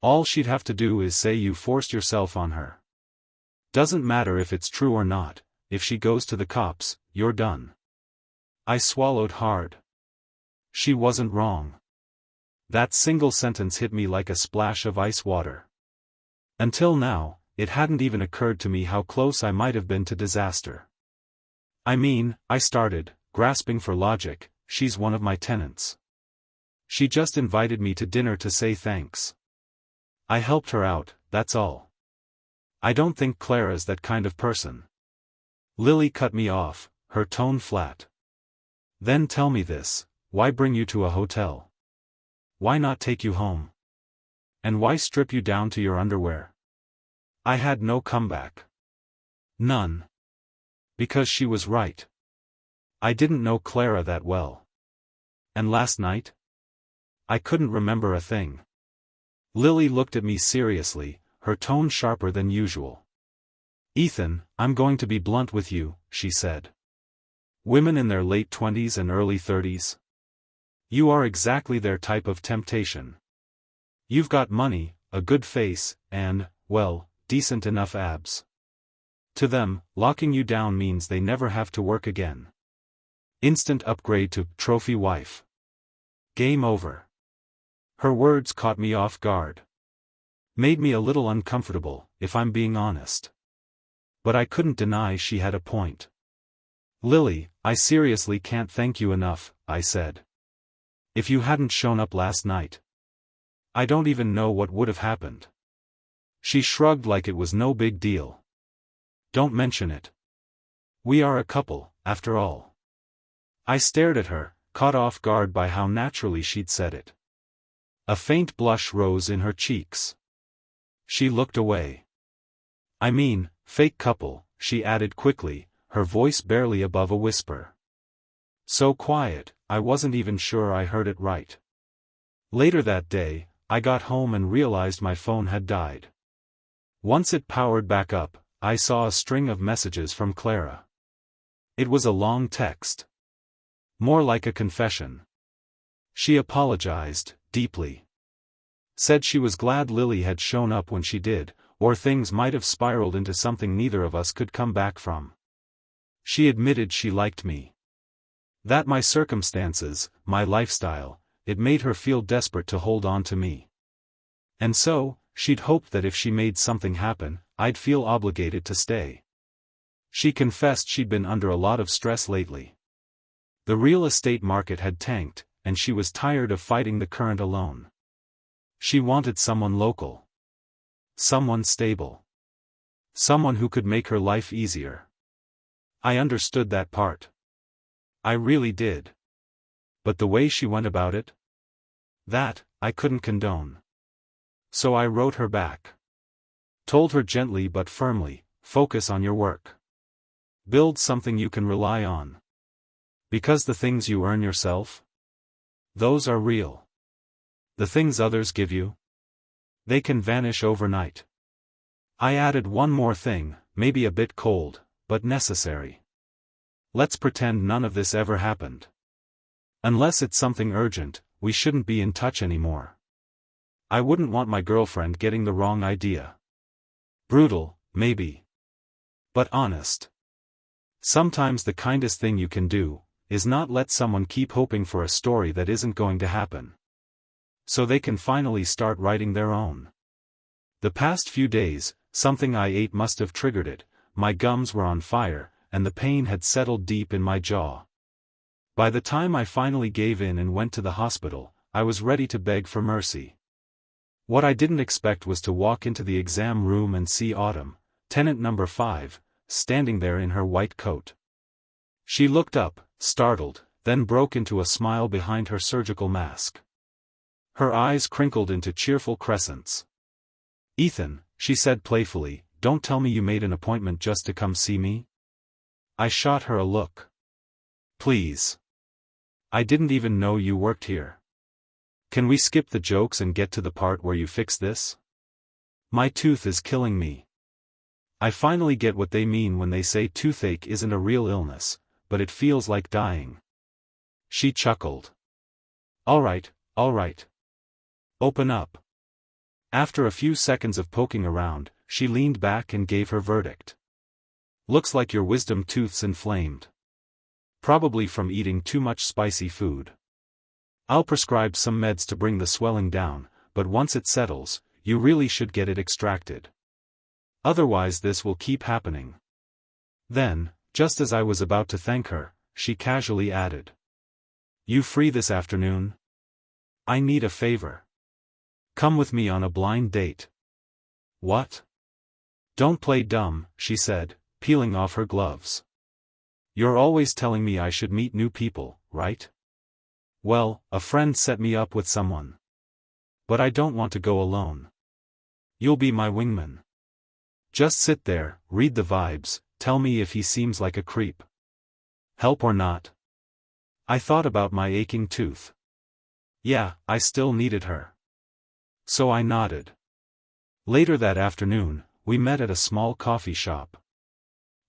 All she'd have to do is say you forced yourself on her. Doesn't matter if it's true or not, if she goes to the cops, you're done. I swallowed hard. She wasn't wrong. That single sentence hit me like a splash of ice water. Until now, it hadn't even occurred to me how close I might have been to disaster. I mean, I started, grasping for logic, she's one of my tenants. She just invited me to dinner to say thanks. I helped her out, that's all. I don't think Clara's that kind of person. Lily cut me off, her tone flat. Then tell me this, why bring you to a hotel? Why not take you home? And why strip you down to your underwear? I had no comeback. None. Because she was right. I didn't know Clara that well. And last night? I couldn't remember a thing. Lily looked at me seriously, her tone sharper than usual. Ethan, I'm going to be blunt with you, she said. Women in their late 20s and early 30s. You are exactly their type of temptation. You've got money, a good face, and, well, decent enough abs. To them, locking you down means they never have to work again. Instant upgrade to trophy wife. Game over. Her words caught me off guard. Made me a little uncomfortable, if I'm being honest. But I couldn't deny she had a point. Lily, I seriously can't thank you enough, I said. If you hadn't shown up last night, I don't even know what would have happened. She shrugged like it was no big deal. Don't mention it. We are a couple, after all. I stared at her, caught off guard by how naturally she'd said it. A faint blush rose in her cheeks. She looked away. I mean, fake couple, she added quickly, her voice barely above a whisper. So quiet, I wasn't even sure I heard it right. Later that day, I got home and realized my phone had died. Once it powered back up, I saw a string of messages from Clara. It was a long text. More like a confession. She apologized, deeply. Said she was glad Lily had shown up when she did, or things might have spiraled into something neither of us could come back from. She admitted she liked me. That my circumstances, my lifestyle, it made her feel desperate to hold on to me. And so, she'd hoped that if she made something happen, I'd feel obligated to stay. She confessed she'd been under a lot of stress lately. The real estate market had tanked, and she was tired of fighting the current alone. She wanted someone local. Someone stable. Someone who could make her life easier. I understood that part. I really did. But the way she went about it? That, I couldn't condone. So I wrote her back. Told her gently but firmly, focus on your work. Build something you can rely on. Because the things you earn yourself? Those are real. The things others give you? They can vanish overnight. I added one more thing, maybe a bit cold, but necessary. Let's pretend none of this ever happened. Unless it's something urgent, we shouldn't be in touch anymore. I wouldn't want my girlfriend getting the wrong idea. Brutal, maybe. But honest. Sometimes the kindest thing you can do, is not let someone keep hoping for a story that isn't going to happen. So they can finally start writing their own. The past few days, something I ate must have triggered it, my gums were on fire, and the pain had settled deep in my jaw. By the time I finally gave in and went to the hospital, I was ready to beg for mercy. What I didn't expect was to walk into the exam room and see Autumn, tenant number 5, standing there in her white coat. She looked up, startled, then broke into a smile behind her surgical mask. Her eyes crinkled into cheerful crescents. Ethan, she said playfully, don't tell me you made an appointment just to come see me? I shot her a look. Please. I didn't even know you worked here. Can we skip the jokes and get to the part where you fix this? My tooth is killing me. I finally get what they mean when they say toothache isn't a real illness, but it feels like dying. She chuckled. All right. Open up. After a few seconds of poking around, she leaned back and gave her verdict. Looks like your wisdom tooth's inflamed. Probably from eating too much spicy food. I'll prescribe some meds to bring the swelling down, but once it settles, you really should get it extracted. Otherwise this will keep happening. Then, just as I was about to thank her, she casually added. You free this afternoon? I need a favor. Come with me on a blind date. What? Don't play dumb, she said, peeling off her gloves. You're always telling me I should meet new people, right? Well, a friend set me up with someone. But I don't want to go alone. You'll be my wingman. Just sit there, read the vibes, tell me if he seems like a creep. Help or not? I thought about my aching tooth. Yeah, I still needed her. So I nodded. Later that afternoon, we met at a small coffee shop.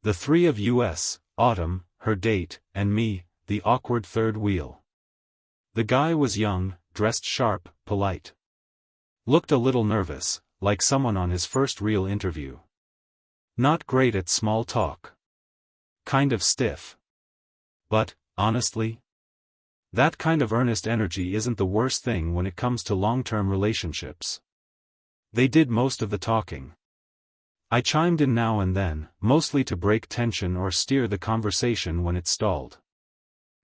The three of us, Autumn, her date, and me, the awkward third wheel. The guy was young, dressed sharp, polite. Looked a little nervous, like someone on his first real interview. Not great at small talk. Kind of stiff. But, honestly, that kind of earnest energy isn't the worst thing when it comes to long-term relationships. They did most of the talking. I chimed in now and then, mostly to break tension or steer the conversation when it stalled.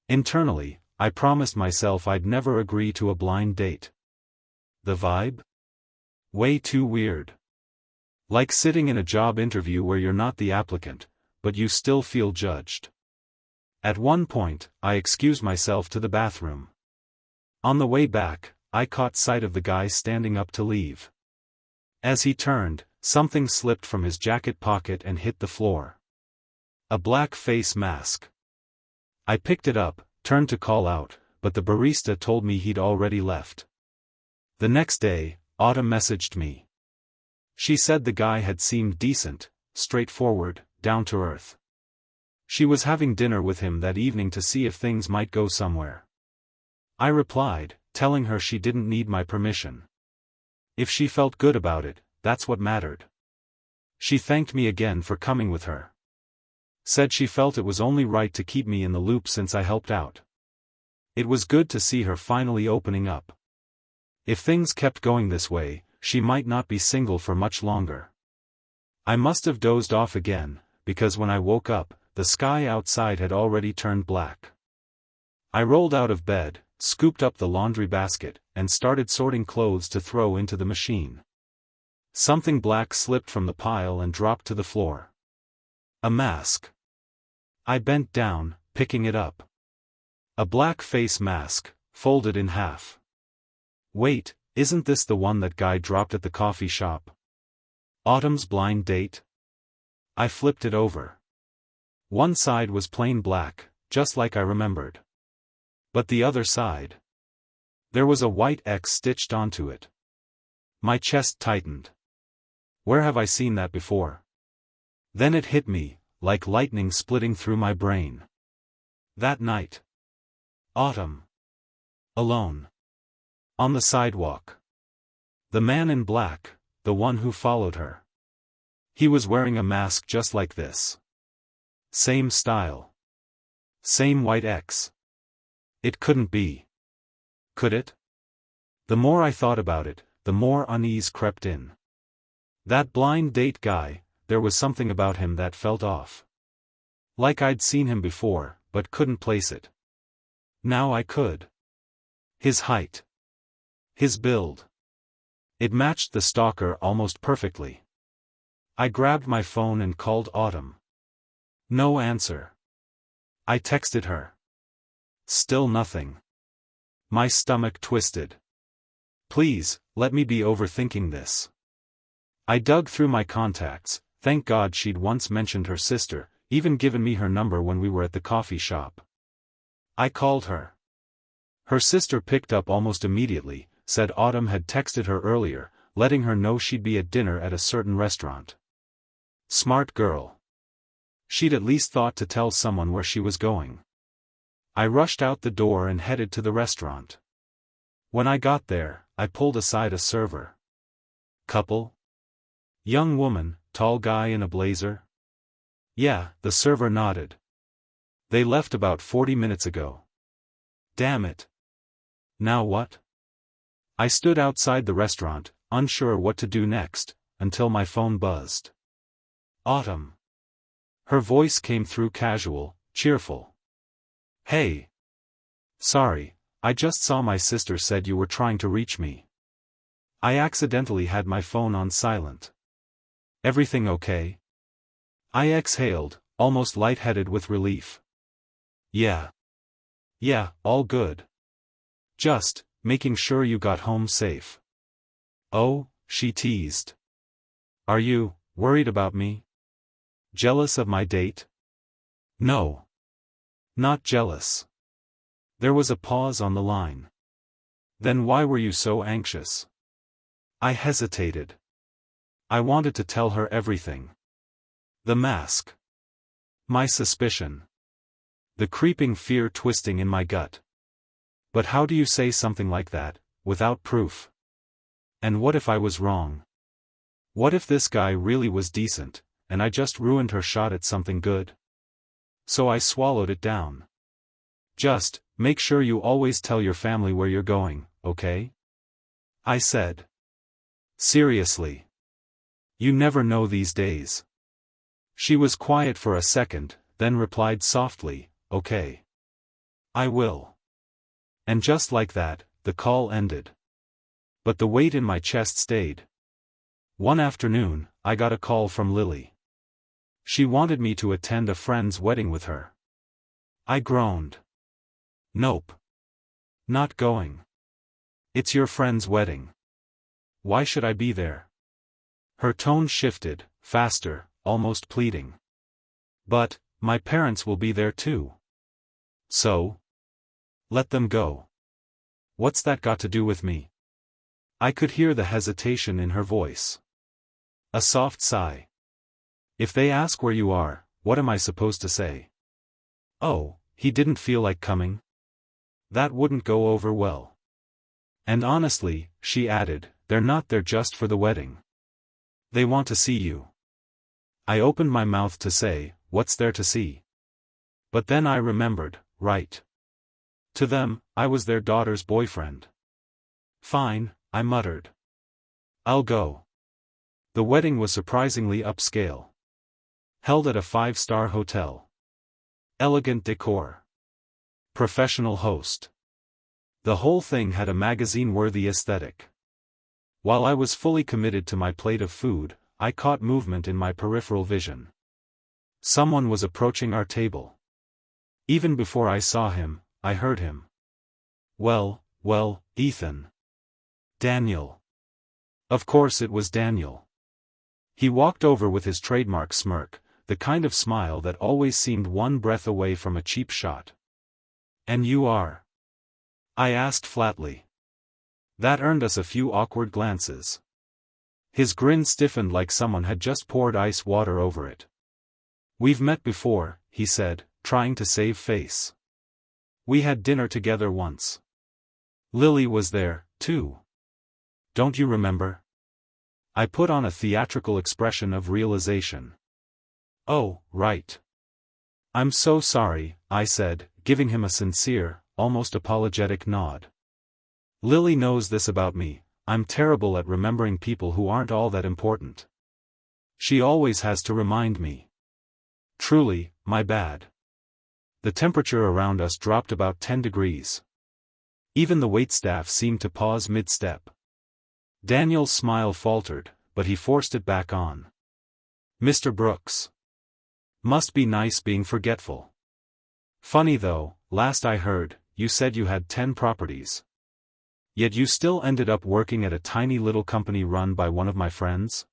Internally, I promised myself I'd never agree to a blind date. The vibe? Way too weird. Like sitting in a job interview where you're not the applicant, but you still feel judged. At one point, I excused myself to the bathroom. On the way back, I caught sight of the guy standing up to leave. As he turned, something slipped from his jacket pocket and hit the floor. A black face mask. I picked it up, turned to call out, but the barista told me he'd already left. The next day, Autumn messaged me. She said the guy had seemed decent, straightforward, down to earth. She was having dinner with him that evening to see if things might go somewhere. I replied, telling her she didn't need my permission. If she felt good about it, that's what mattered. She thanked me again for coming with her. Said she felt it was only right to keep me in the loop since I helped out. It was good to see her finally opening up. If things kept going this way, she might not be single for much longer. I must have dozed off again, because when I woke up, the sky outside had already turned black. I rolled out of bed, scooped up the laundry basket, and started sorting clothes to throw into the machine. Something black slipped from the pile and dropped to the floor. A mask. I bent down, picking it up. A black face mask, folded in half. Wait, isn't this the one that guy dropped at the coffee shop? Autumn's blind date? I flipped it over. One side was plain black, just like I remembered. But the other side? There was a white X stitched onto it. My chest tightened. Where have I seen that before? Then it hit me, like lightning splitting through my brain. That night. Autumn. Alone. On the sidewalk. The man in black, the one who followed her. He was wearing a mask just like this. Same style. Same white X. It couldn't be. Could it? The more I thought about it, the more unease crept in. That blind date guy, there was something about him that felt off. Like I'd seen him before, but couldn't place it. Now I could. His height. His build. It matched the stalker almost perfectly. I grabbed my phone and called Autumn. No answer. I texted her. Still nothing. My stomach twisted. Please, let me be overthinking this. I dug through my contacts. Thank God she'd once mentioned her sister, even given me her number when we were at the coffee shop. I called her. Her sister picked up almost immediately, said Autumn had texted her earlier, letting her know she'd be at dinner at a certain restaurant. Smart girl. She'd at least thought to tell someone where she was going. I rushed out the door and headed to the restaurant. When I got there, I pulled aside a server. Couple? Young woman, tall guy in a blazer? Yeah, the server nodded. They left about 40 minutes ago. Damn it. Now what? I stood outside the restaurant, unsure what to do next, until my phone buzzed. Autumn. Her voice came through casual, cheerful. Hey. Sorry, I just saw my sister said you were trying to reach me. I accidentally had my phone on silent. Everything okay? I exhaled, almost lightheaded with relief. Yeah. Yeah, all good. Just, making sure you got home safe. Oh, she teased. Are you worried about me? Jealous of my date? No. Not jealous. There was a pause on the line. Then why were you so anxious? I hesitated. I wanted to tell her everything. The mask. My suspicion. The creeping fear twisting in my gut. But how do you say something like that, without proof? And what if I was wrong? What if this guy really was decent, and I just ruined her shot at something good? So I swallowed it down. Just, make sure you always tell your family where you're going, okay? I said. Seriously. You never know these days. She was quiet for a second, then replied softly, okay. I will. And just like that, the call ended. But the weight in my chest stayed. One afternoon, I got a call from Lily. She wanted me to attend a friend's wedding with her. I groaned. Nope. Not going. It's your friend's wedding. Why should I be there? Her tone shifted, faster, almost pleading. But, my parents will be there too. So? Let them go. What's that got to do with me? I could hear the hesitation in her voice. A soft sigh. If they ask where you are, what am I supposed to say? Oh, he didn't feel like coming? That wouldn't go over well. And honestly, she added, they're not there just for the wedding. They want to see you. I opened my mouth to say, what's there to see? But then I remembered, right. To them, I was their daughter's boyfriend. Fine, I muttered. I'll go. The wedding was surprisingly upscale. Held at a 5-star hotel. Elegant decor. Professional host. The whole thing had a magazine-worthy aesthetic. While I was fully committed to my plate of food, I caught movement in my peripheral vision. Someone was approaching our table. Even before I saw him, I heard him. Well, Ethan. Daniel. Of course it was Daniel. He walked over with his trademark smirk, the kind of smile that always seemed one breath away from a cheap shot. And you are? I asked flatly. That earned us a few awkward glances. His grin stiffened like someone had just poured ice water over it. We've met before, he said, trying to save face. We had dinner together once. Lily was there, too. Don't you remember? I put on a theatrical expression of realization. Oh, right. I'm so sorry, I said, giving him a sincere, almost apologetic nod. Lily knows this about me, I'm terrible at remembering people who aren't all that important. She always has to remind me. Truly, my bad. The temperature around us dropped about 10 degrees. Even the waitstaff seemed to pause mid-step. Daniel's smile faltered, but he forced it back on. Mr. Brooks. Must be nice being forgetful. Funny though, last I heard, you said you had 10 properties. Yet you still ended up working at a tiny little company run by one of my friends?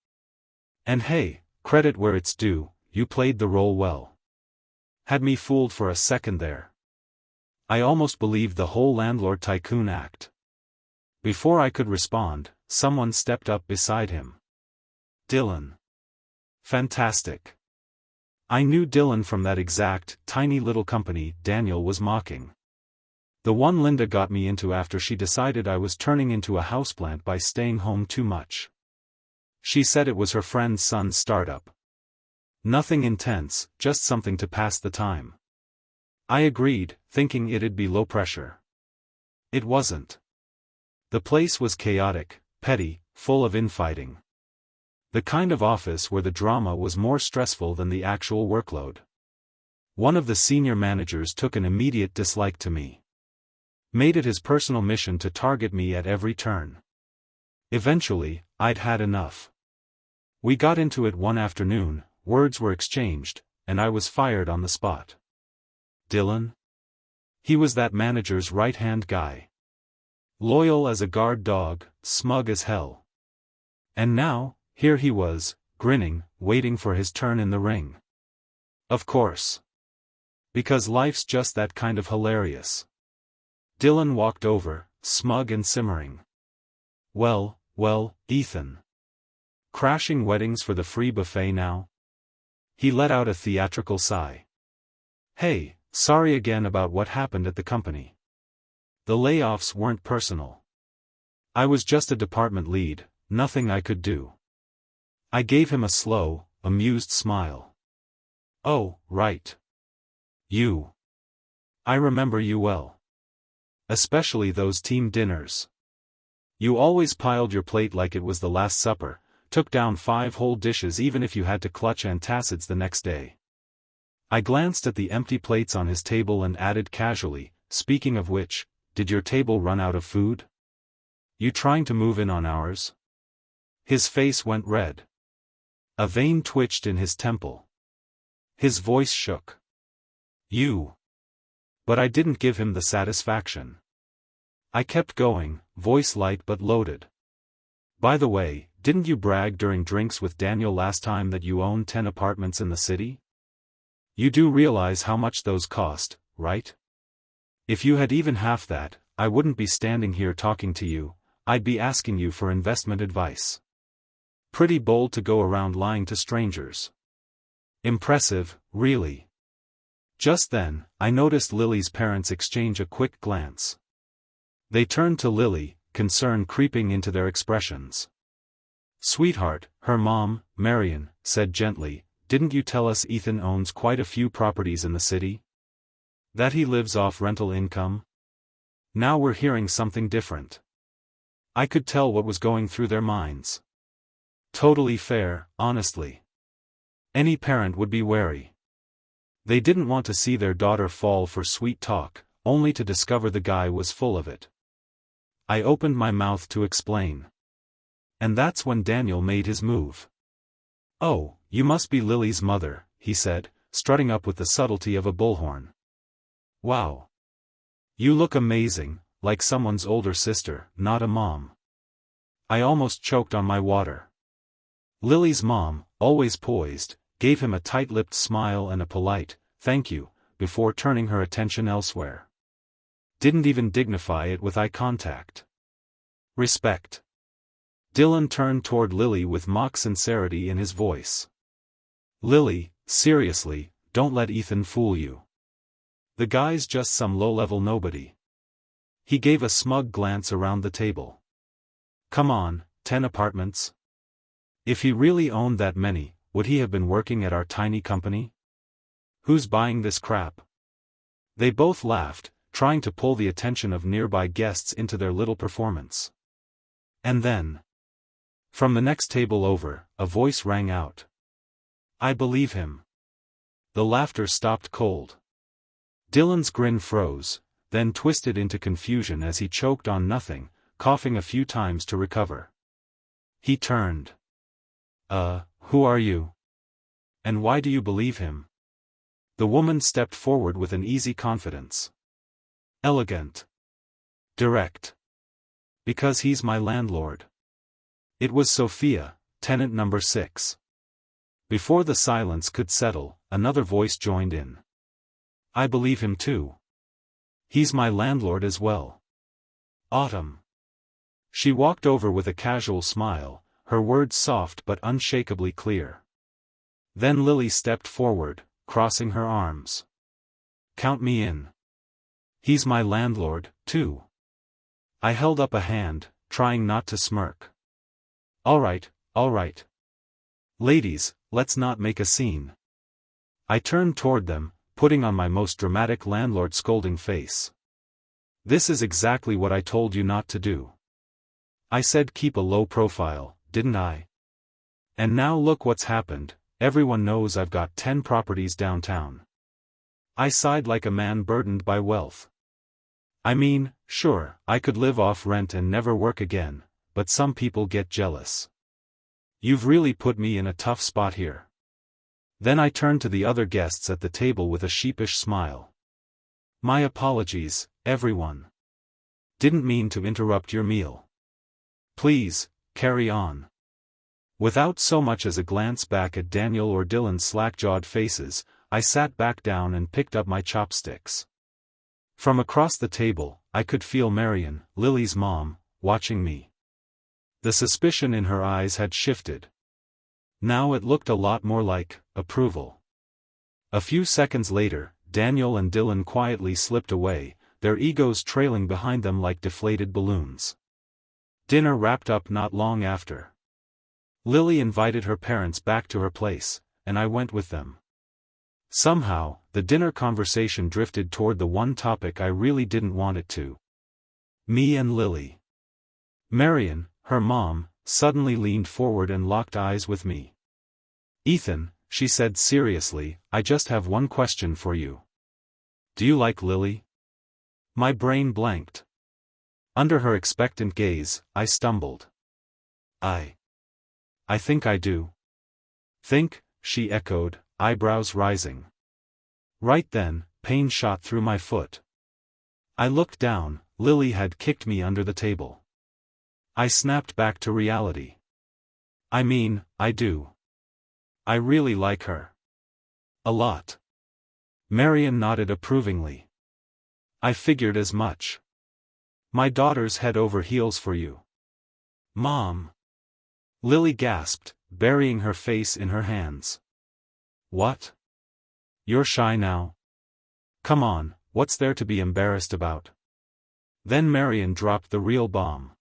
And hey, credit where it's due, you played the role well. Had me fooled for a second there. I almost believed the whole landlord-tycoon act. Before I could respond, someone stepped up beside him. Dylan. Fantastic. I knew Dylan from that exact, tiny little company Daniel was mocking. The one Linda got me into after she decided I was turning into a houseplant by staying home too much. She said it was her friend's son's startup. Nothing intense, just something to pass the time. I agreed, thinking it'd be low pressure. It wasn't. The place was chaotic, petty, full of infighting. The kind of office where the drama was more stressful than the actual workload. One of the senior managers took an immediate dislike to me. Made it his personal mission to target me at every turn. Eventually, I'd had enough. We got into it one afternoon, words were exchanged, and I was fired on the spot. Dylan? He was that manager's right-hand guy. Loyal as a guard dog, smug as hell. And now, here he was, grinning, waiting for his turn in the ring. Of course. Because life's just that kind of hilarious. Dylan walked over, smug and simmering. Well, Ethan. Crashing weddings for the free buffet now? He let out a theatrical sigh. Hey, sorry again about what happened at the company. The layoffs weren't personal. I was just a department lead, nothing I could do. I gave him a slow, amused smile. Oh, right. You. I remember you well. Especially those team dinners. You always piled your plate like it was the Last Supper, took down 5 whole dishes even if you had to clutch antacids the next day. I glanced at the empty plates on his table and added casually, speaking of which, did your table run out of food? You trying to move in on ours? His face went red. A vein twitched in his temple. His voice shook. You. But I didn't give him the satisfaction. I kept going, voice light but loaded. By the way, didn't you brag during drinks with Daniel last time that you own 10 apartments in the city? You do realize how much those cost, right? If you had even half that, I wouldn't be standing here talking to you, I'd be asking you for investment advice. Pretty bold to go around lying to strangers. Impressive, really. Just then, I noticed Lily's parents exchange a quick glance. They turned to Lily, concern creeping into their expressions. Sweetheart, her mom, Marion, said gently, didn't you tell us Ethan owns quite a few properties in the city? That he lives off rental income? Now we're hearing something different. I could tell what was going through their minds. Totally fair, honestly. Any parent would be wary. They didn't want to see their daughter fall for sweet talk, only to discover the guy was full of it. I opened my mouth to explain. And that's when Daniel made his move. Oh, you must be Lily's mother, he said, strutting up with the subtlety of a bullhorn. Wow. You look amazing, like someone's older sister, not a mom. I almost choked on my water. Lily's mom, always poised, gave him a tight-lipped smile and a polite, thank you, before turning her attention elsewhere. Didn't even dignify it with eye contact. Respect. Dylan turned toward Lily with mock sincerity in his voice. Lily, seriously, don't let Ethan fool you. The guy's just some low-level nobody. He gave a smug glance around the table. Come on, 10 apartments? If he really owned that many, would he have been working at our tiny company? Who's buying this crap? They both laughed, trying to pull the attention of nearby guests into their little performance. And then, from the next table over, a voice rang out. I believe him. The laughter stopped cold. Dylan's grin froze, then twisted into confusion as he choked on nothing, coughing a few times to recover. He turned. Who are you? And why do you believe him? The woman stepped forward with an easy confidence. Elegant. Direct. Because he's my landlord. It was Sophia, tenant number 6. Before the silence could settle, another voice joined in. I believe him too. He's my landlord as well. Autumn. She walked over with a casual smile, her words soft but unshakably clear. Then Lily stepped forward, crossing her arms. "Count me in. He's my landlord, too." I held up a hand, trying not to smirk. All right. Ladies, let's not make a scene." I turned toward them, putting on my most dramatic landlord scolding face. "This is exactly what I told you not to do. I said keep a low profile, didn't I? And now look what's happened. Everyone knows I've got 10 properties downtown." I sighed like a man burdened by wealth. I mean, sure, I could live off rent and never work again, but some people get jealous. "You've really put me in a tough spot here." Then I turned to the other guests at the table with a sheepish smile. "My apologies, everyone. Didn't mean to interrupt your meal. Please, carry on." Without so much as a glance back at Daniel or Dylan's slack-jawed faces, I sat back down and picked up my chopsticks. From across the table, I could feel Marion, Lily's mom, watching me. The suspicion in her eyes had shifted. Now it looked a lot more like approval. A few seconds later, Daniel and Dylan quietly slipped away, their egos trailing behind them like deflated balloons. Dinner wrapped up not long after. Lily invited her parents back to her place, and I went with them. Somehow, the dinner conversation drifted toward the one topic I really didn't want it to. Me and Lily. Marion, her mom, suddenly leaned forward and locked eyes with me. "Ethan," she said seriously, "I just have one question for you. Do you like Lily?" My brain blanked. Under her expectant gaze, I stumbled. I think I do." "Think?" she echoed, eyebrows rising. Right then, pain shot through my foot. I looked down. Lily had kicked me under the table. I snapped back to reality. "I mean, I do. I really like her. A lot." Marion nodded approvingly. "I figured as much. My daughter's head over heels for you." "Mom!" Lily gasped, burying her face in her hands. "What? You're shy now? Come on, what's there to be embarrassed about?" Then Marion dropped the real bomb.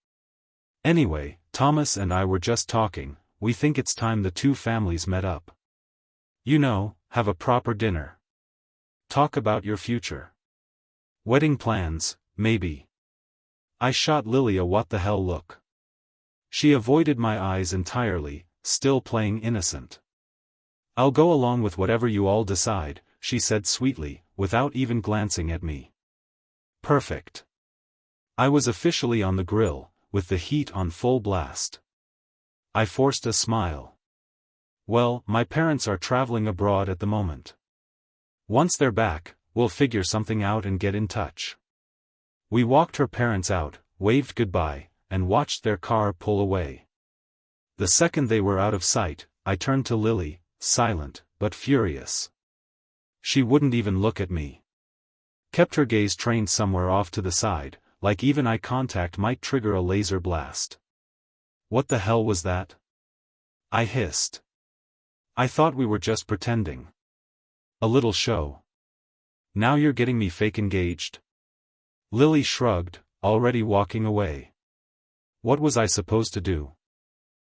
"Anyway, Thomas and I were just talking, we think it's time the two families met up. You know, have a proper dinner. Talk about your future. Wedding plans, maybe." I shot Lily a what the hell look. She avoided my eyes entirely, still playing innocent. "I'll go along with whatever you all decide," she said sweetly, without even glancing at me. Perfect. I was officially on the grill, with the heat on full blast. I forced a smile. "Well, my parents are traveling abroad at the moment. Once they're back, we'll figure something out and get in touch." We walked her parents out, waved goodbye, and watched their car pull away. The second they were out of sight, I turned to Lily, silent, but furious. She wouldn't even look at me. Kept her gaze trained somewhere off to the side, like even eye contact might trigger a laser blast. "What the hell was that?" I hissed. "I thought we were just pretending. A little show. Now you're getting me fake engaged?" Lily shrugged, already walking away. What was I supposed to do?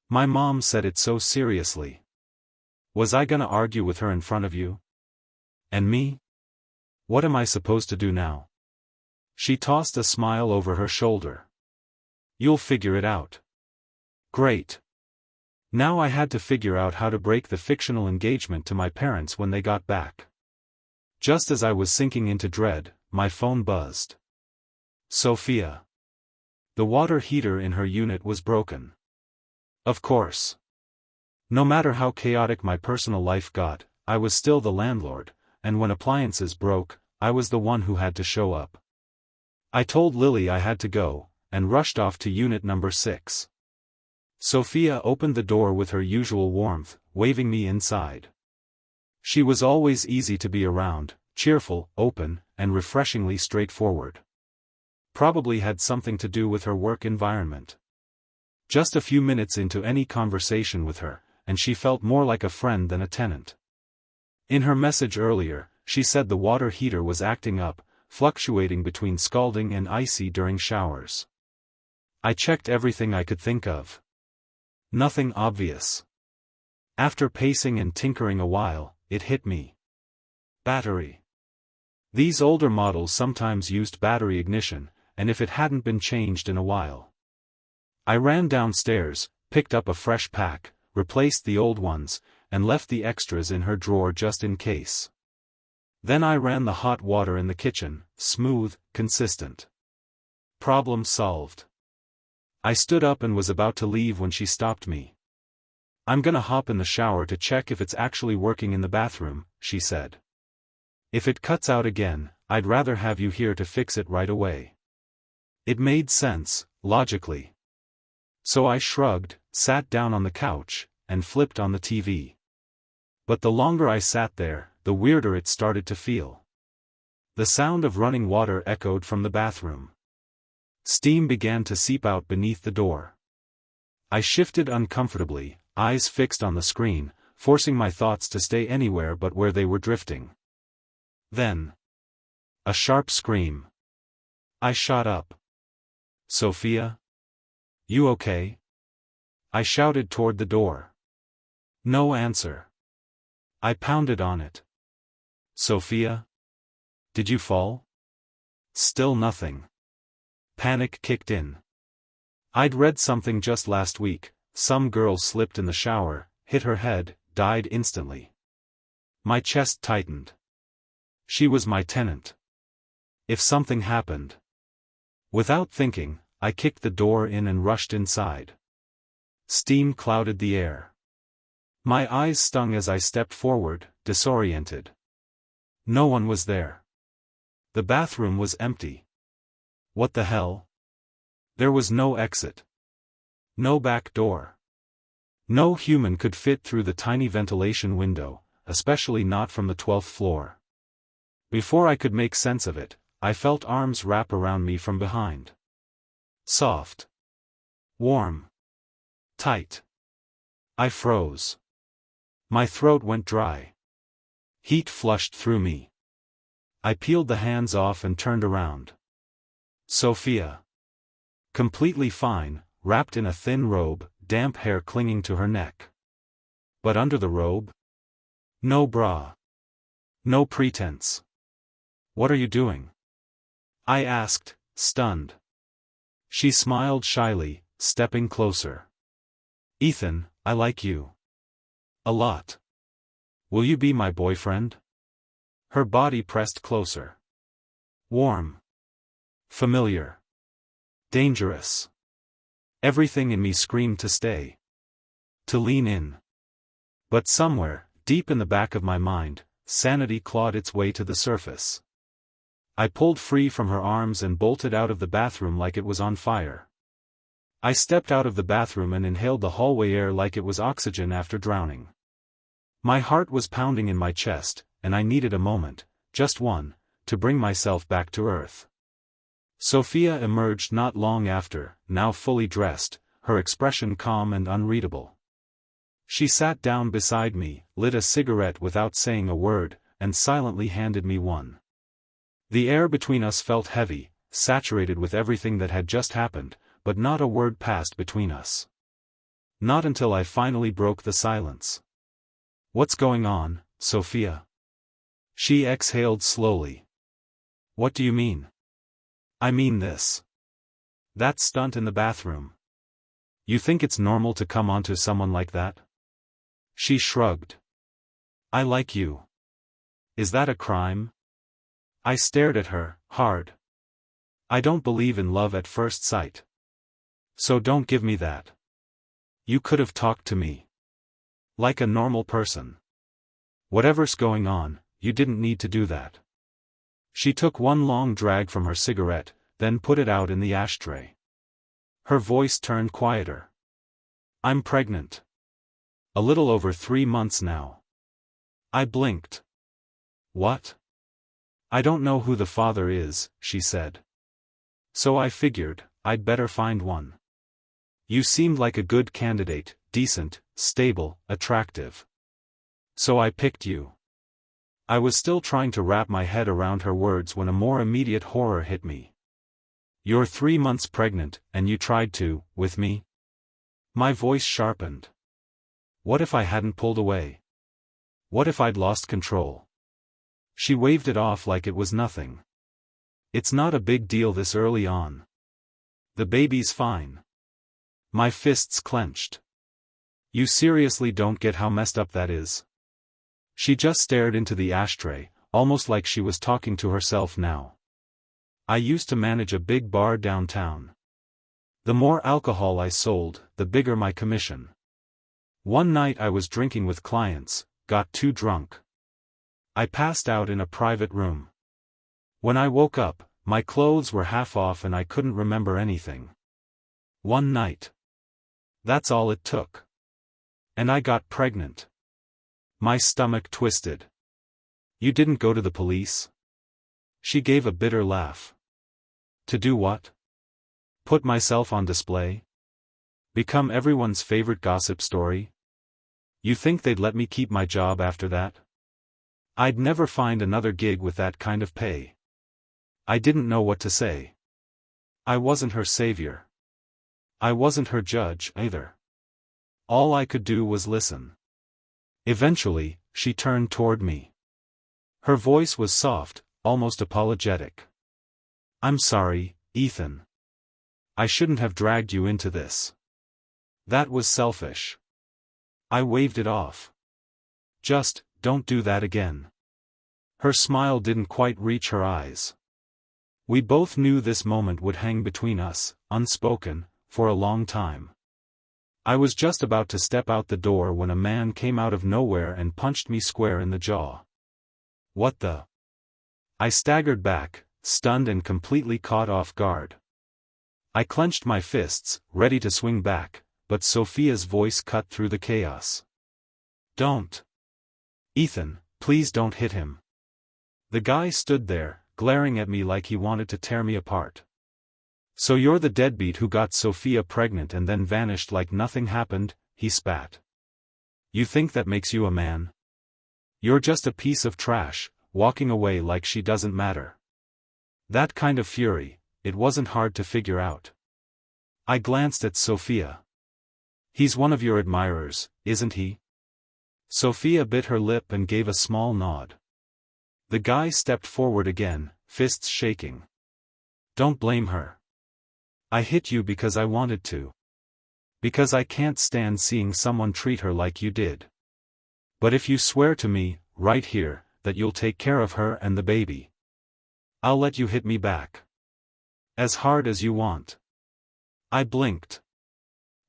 My mom said it so seriously. Was I gonna argue with her in front of you? And me? What am I supposed to do now? She tossed a smile over her shoulder. "You'll figure it out." Great. Now I had to figure out how to break the fictional engagement to my parents when they got back. Just as I was sinking into dread, my phone buzzed. Sophia. The water heater in her unit was broken. Of course. No matter how chaotic my personal life got, I was still the landlord, and when appliances broke, I was the one who had to show up. I told Lily I had to go, and rushed off to unit number 6. Sophia opened the door with her usual warmth, waving me inside. She was always easy to be around, cheerful, open, and refreshingly straightforward. Probably had something to do with her work environment. Just a few minutes into any conversation with her, and she felt more like a friend than a tenant. In her message earlier, she said the water heater was acting up, fluctuating between scalding and icy during showers. I checked everything I could think of. Nothing obvious. After pacing and tinkering a while, it hit me. Battery. These older models sometimes used battery ignition, and if it hadn't been changed in a while. I ran downstairs, picked up a fresh pack, replaced the old ones, and left the extras in her drawer just in case. Then I ran the hot water in the kitchen, smooth, consistent. Problem solved. I stood up and was about to leave when she stopped me. "I'm gonna hop in the shower to check if it's actually working in the bathroom," she said. "If it cuts out again, I'd rather have you here to fix it right away." It made sense, logically. So I shrugged, sat down on the couch, and flipped on the TV. But the longer I sat there, the weirder it started to feel. The sound of running water echoed from the bathroom. Steam began to seep out beneath the door. I shifted uncomfortably, eyes fixed on the screen, forcing my thoughts to stay anywhere but where they were drifting. Then, a sharp scream. I shot up. "Sophia? You okay?" I shouted toward the door. No answer. I pounded on it. "Sophia? Did you fall?" Still nothing. Panic kicked in. I'd read something just last week: some girl slipped in the shower, hit her head, died instantly. My chest tightened. She was my tenant. If something happened. Without thinking, I kicked the door in and rushed inside. Steam clouded the air. My eyes stung as I stepped forward, disoriented. No one was there. The bathroom was empty. What the hell? There was no exit. No back door. No human could fit through the tiny ventilation window, especially not from the 12th floor. Before I could make sense of it, I felt arms wrap around me from behind. Soft. Warm. Tight. I froze. My throat went dry. Heat flushed through me. I peeled the hands off and turned around. Sophia. Completely fine, wrapped in a thin robe, damp hair clinging to her neck. But under the robe? No bra. No pretense. "What are you doing?" I asked, stunned. She smiled shyly, stepping closer. "Ethan, I like you. A lot. Will you be my boyfriend?" Her body pressed closer. Warm. Familiar. Dangerous. Everything in me screamed to stay. To lean in. But somewhere, deep in the back of my mind, sanity clawed its way to the surface. I pulled free from her arms and bolted out of the bathroom like it was on fire. I stepped out of the bathroom and inhaled the hallway air like it was oxygen after drowning. My heart was pounding in my chest, and I needed a moment, just one, to bring myself back to earth. Sophia emerged not long after, now fully dressed, her expression calm and unreadable. She sat down beside me, lit a cigarette without saying a word, and silently handed me one. The air between us felt heavy, saturated with everything that had just happened, but not a word passed between us. Not until I finally broke the silence. "What's going on, Sophia?" She exhaled slowly. "What do you mean?" "I mean this. That stunt in the bathroom. You think it's normal to come onto someone like that?" She shrugged. "I like you. Is that a crime?" I stared at her, hard. "I don't believe in love at first sight. So don't give me that. You could have talked to me. Like a normal person. Whatever's going on, you didn't need to do that." She took one long drag from her cigarette, then put it out in the ashtray. Her voice turned quieter. "I'm pregnant. A little over 3 months now." I blinked. "What?" "I don't know who the father is," she said. "So I figured, I'd better find one. You seemed like a good candidate, decent, stable, attractive. So I picked you. I was still trying to wrap my head around her words when a more immediate horror hit me. You're 3 months pregnant, and you tried to, with me? My voice sharpened. What if I hadn't pulled away? What if I'd lost control? She waved it off like it was nothing. It's not a big deal this early on. The baby's fine. My fists clenched. You seriously don't get how messed up that is? She just stared into the ashtray, almost like she was talking to herself now. I used to manage a big bar downtown. The more alcohol I sold, the bigger my commission. One night I was drinking with clients, got too drunk. I passed out in a private room. When I woke up, my clothes were half off and I couldn't remember anything. One night. That's all it took. And I got pregnant. My stomach twisted. You didn't go to the police? She gave a bitter laugh. To do what? Put myself on display? Become everyone's favorite gossip story? You think they'd let me keep my job after that? I'd never find another gig with that kind of pay. I didn't know what to say. I wasn't her savior. I wasn't her judge, either. All I could do was listen. Eventually, she turned toward me. Her voice was soft, almost apologetic. I'm sorry, Ethan. I shouldn't have dragged you into this. That was selfish. I waved it off. Just, don't do that again. Her smile didn't quite reach her eyes. We both knew this moment would hang between us, unspoken, for a long time. I was just about to step out the door when a man came out of nowhere and punched me square in the jaw. What the? I staggered back, stunned and completely caught off guard. I clenched my fists, ready to swing back, but Sophia's voice cut through the chaos. Don't. Ethan, please don't hit him. The guy stood there, glaring at me like he wanted to tear me apart. So you're the deadbeat who got Sophia pregnant and then vanished like nothing happened, he spat. You think that makes you a man? You're just a piece of trash, walking away like she doesn't matter. That kind of fury, it wasn't hard to figure out. I glanced at Sophia. He's one of your admirers, isn't he? Sophia bit her lip and gave a small nod. The guy stepped forward again, fists shaking. Don't blame her. I hit you because I wanted to. Because I can't stand seeing someone treat her like you did. But if you swear to me, right here, that you'll take care of her and the baby, I'll let you hit me back. As hard as you want. I blinked.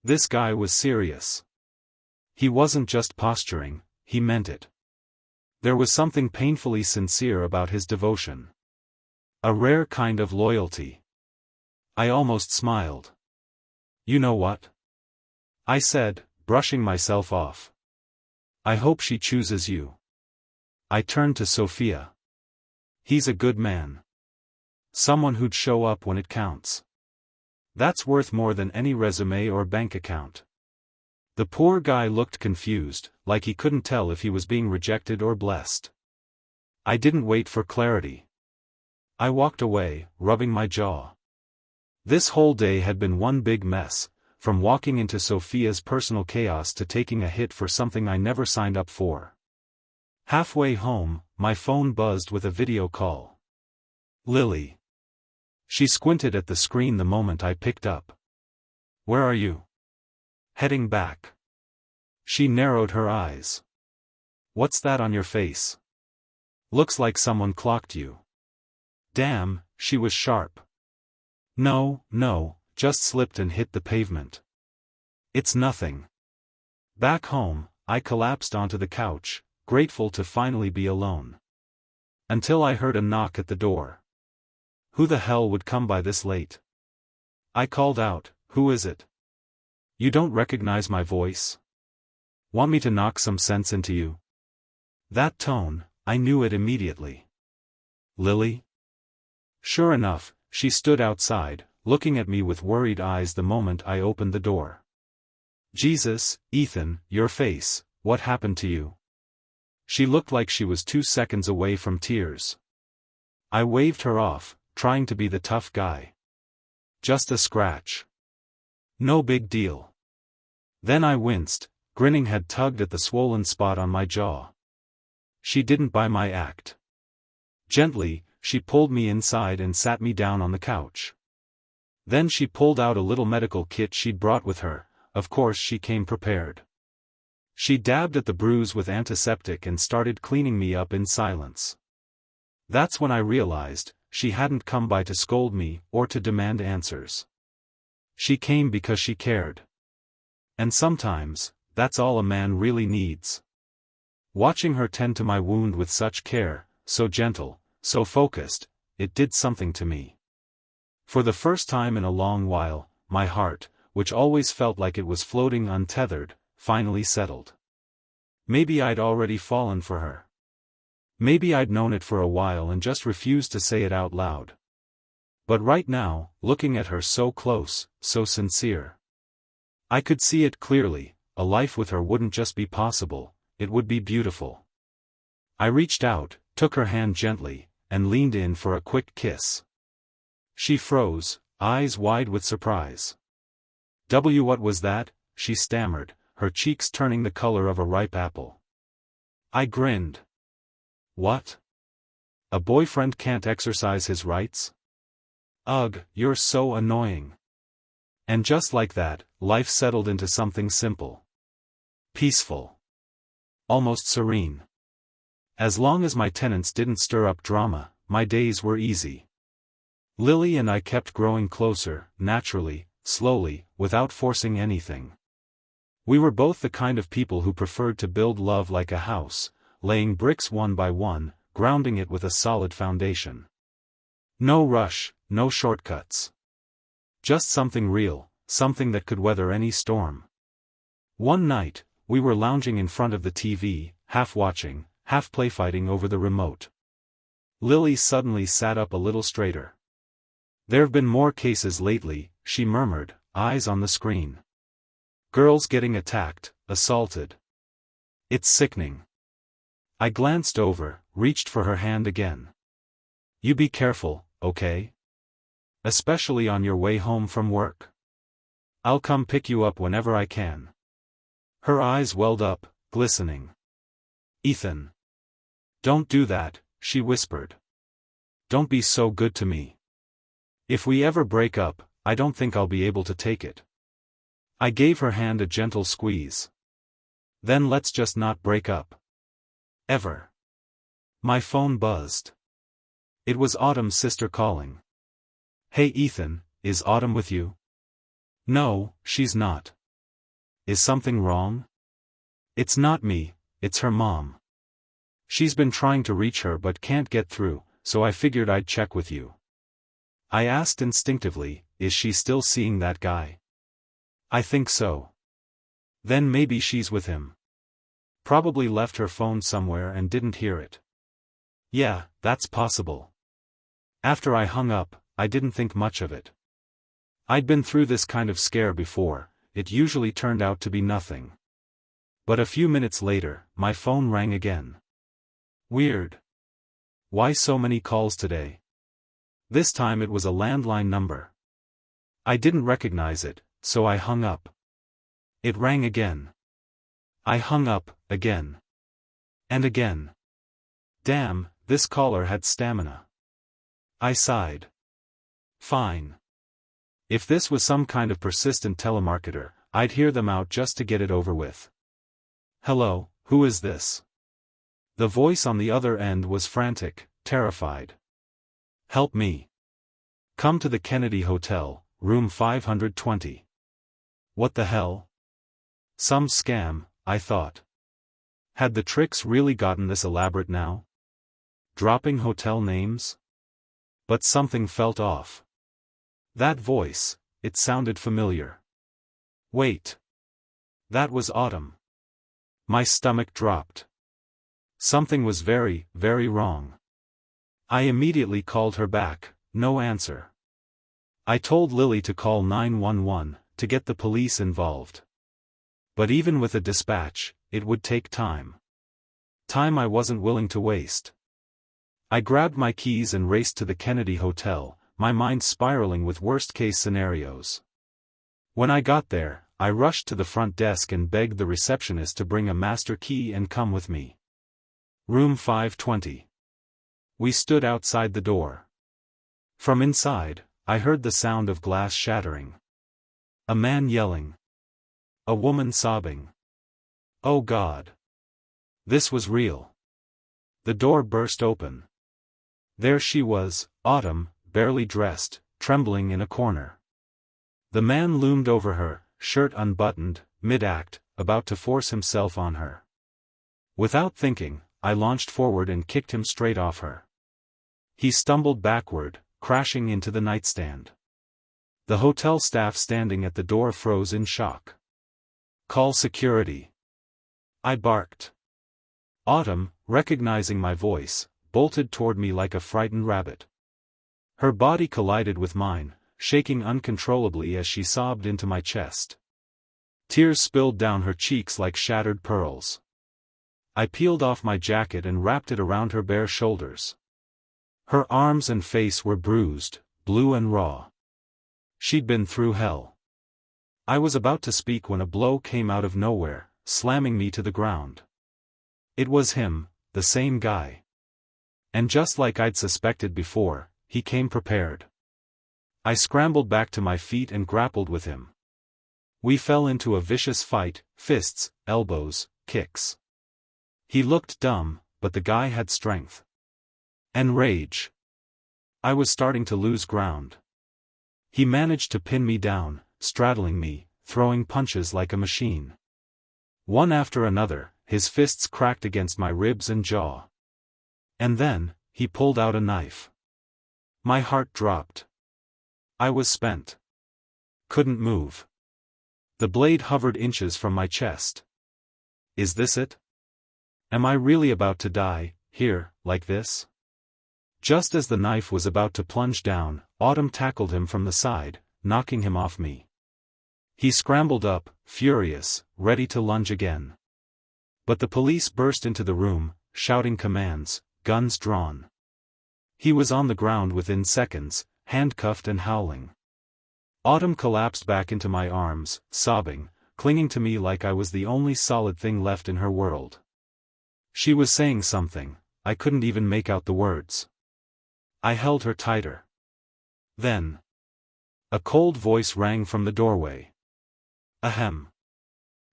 This guy was serious. He wasn't just posturing, he meant it. There was something painfully sincere about his devotion. A rare kind of loyalty. I almost smiled. You know what? I said, brushing myself off. I hope she chooses you. I turned to Sophia. He's a good man. Someone who'd show up when it counts. That's worth more than any resume or bank account. The poor guy looked confused, like he couldn't tell if he was being rejected or blessed. I didn't wait for clarity. I walked away, rubbing my jaw. This whole day had been one big mess, from walking into Sophia's personal chaos to taking a hit for something I never signed up for. Halfway home, my phone buzzed with a video call. Lily. She squinted at the screen the moment I picked up. Where are you? Heading back. She narrowed her eyes. What's that on your face? Looks like someone clocked you. Damn, she was sharp. No, just slipped and hit the pavement. It's nothing. Back home, I collapsed onto the couch, grateful to finally be alone. Until I heard a knock at the door. Who the hell would come by this late? I called out, who is it? You don't recognize my voice? Want me to knock some sense into you? That tone, I knew it immediately. Lily? Sure enough, she stood outside, looking at me with worried eyes the moment I opened the door. Jesus, Ethan, your face, what happened to you? She looked like she was 2 seconds away from tears. I waved her off, trying to be the tough guy. Just a scratch. No big deal. Then I winced, grinning had tugged at the swollen spot on my jaw. She didn't buy my act. Gently, she pulled me inside and sat me down on the couch. Then she pulled out a little medical kit she'd brought with her. Of course she came prepared. She dabbed at the bruise with antiseptic and started cleaning me up in silence. That's when I realized, she hadn't come by to scold me or to demand answers. She came because she cared. And sometimes, that's all a man really needs. Watching her tend to my wound with such care, so gentle, so focused, it did something to me. For the first time in a long while, my heart, which always felt like it was floating untethered, finally settled. Maybe I'd already fallen for her. Maybe I'd known it for a while and just refused to say it out loud. But right now, looking at her so close, so sincere, I could see it clearly, a life with her wouldn't just be possible, it would be beautiful. I reached out, took her hand gently, and leaned in for a quick kiss. She froze, eyes wide with surprise. What was that? She stammered, her cheeks turning the color of a ripe apple. I grinned. What? A boyfriend can't exercise his rights? Ugh, you're so annoying. And just like that, life settled into something simple. Peaceful. Almost serene. As long as my tenants didn't stir up drama, my days were easy. Lily and I kept growing closer, naturally, slowly, without forcing anything. We were both the kind of people who preferred to build love like a house, laying bricks one by one, grounding it with a solid foundation. No rush, no shortcuts. Just something real, something that could weather any storm. One night, we were lounging in front of the TV, half watching, half playfighting over the remote. Lily suddenly sat up a little straighter. There've been more cases lately, she murmured, eyes on the screen. Girls getting attacked, assaulted. It's sickening. I glanced over, reached for her hand again. You be careful, okay? Especially on your way home from work. I'll come pick you up whenever I can. Her eyes welled up, glistening. Ethan. Don't do that, she whispered. Don't be so good to me. If we ever break up, I don't think I'll be able to take it. I gave her hand a gentle squeeze. Then let's just not break up. Ever. My phone buzzed. It was Autumn's sister calling. Hey Ethan, is Autumn with you? No, she's not. Is something wrong? It's not me, it's her mom. She's been trying to reach her but can't get through, so I figured I'd check with you. I asked instinctively, is she still seeing that guy? I think so. Then maybe she's with him. Probably left her phone somewhere and didn't hear it. Yeah, that's possible. After I hung up, I didn't think much of it. I'd been through this kind of scare before, it usually turned out to be nothing. But a few minutes later, my phone rang again. Weird. Why so many calls today? This time it was a landline number. I didn't recognize it, so I hung up. It rang again. I hung up, again. And again. Damn, this caller had stamina. I sighed. Fine. If this was some kind of persistent telemarketer, I'd hear them out just to get it over with. Hello, who is this? The voice on the other end was frantic, terrified. Help me. Come to the Kennedy Hotel, room 520. What the hell? Some scam, I thought. Had the tricks really gotten this elaborate now? Dropping hotel names? But something felt off. That voice, it sounded familiar. Wait. That was Autumn. My stomach dropped. Something was very, very wrong. I immediately called her back, no answer. I told Lily to call 911, to get the police involved. But even with a dispatch, it would take time. Time I wasn't willing to waste. I grabbed my keys and raced to the Kennedy Hotel, my mind spiraling with worst-case scenarios. When I got there, I rushed to the front desk and begged the receptionist to bring a master key and come with me. Room 520. We stood outside the door. From inside, I heard the sound of glass shattering. A man yelling. A woman sobbing. Oh God. This was real. The door burst open. There she was, Autumn, barely dressed, trembling in a corner. The man loomed over her, shirt unbuttoned, mid-act, about to force himself on her. Without thinking, I launched forward and kicked him straight off her. He stumbled backward, crashing into the nightstand. The hotel staff standing at the door froze in shock. Call security. I barked. Autumn, recognizing my voice, bolted toward me like a frightened rabbit. Her body collided with mine, shaking uncontrollably as she sobbed into my chest. Tears spilled down her cheeks like shattered pearls. I peeled off my jacket and wrapped it around her bare shoulders. Her arms and face were bruised, blue and raw. She'd been through hell. I was about to speak when a blow came out of nowhere, slamming me to the ground. It was him, the same guy. And just like I'd suspected before, he came prepared. I scrambled back to my feet and grappled with him. We fell into a vicious fight, fists, elbows, kicks. He looked dumb, but the guy had strength. And rage. I was starting to lose ground. He managed to pin me down, straddling me, throwing punches like a machine. One after another, his fists cracked against my ribs and jaw. And then, he pulled out a knife. My heart dropped. I was spent. Couldn't move. The blade hovered inches from my chest. Is this it? Am I really about to die, here, like this? Just as the knife was about to plunge down, Autumn tackled him from the side, knocking him off me. He scrambled up, furious, ready to lunge again. But the police burst into the room, shouting commands, guns drawn. He was on the ground within seconds, handcuffed and howling. Autumn collapsed back into my arms, sobbing, clinging to me like I was the only solid thing left in her world. She was saying something, I couldn't even make out the words. I held her tighter. Then, a cold voice rang from the doorway. Ahem.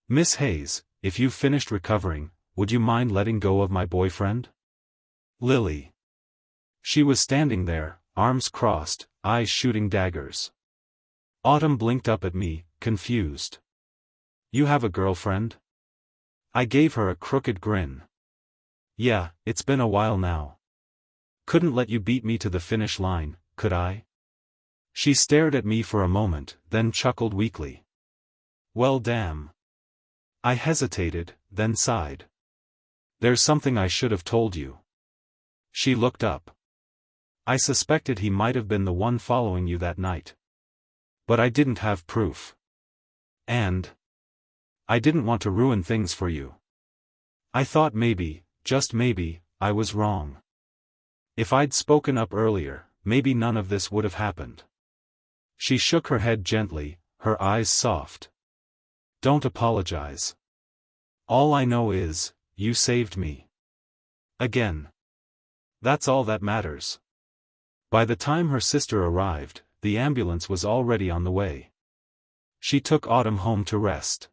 Miss Hayes, if you've finished recovering, would you mind letting go of my boyfriend? Lily. She was standing there, arms crossed, eyes shooting daggers. Autumn blinked up at me, confused. You have a girlfriend? I gave her a crooked grin. Yeah, it's been a while now. Couldn't let you beat me to the finish line, could I? She stared at me for a moment, then chuckled weakly. Well damn. I hesitated, then sighed. There's something I should have told you. She looked up. I suspected he might have been the one following you that night. But I didn't have proof. And I didn't want to ruin things for you. I thought maybe, just maybe, I was wrong. If I'd spoken up earlier, maybe none of this would have happened. She shook her head gently, her eyes soft. Don't apologize. All I know is, you saved me. Again. That's all that matters. By the time her sister arrived, the ambulance was already on the way. She took Autumn home to rest.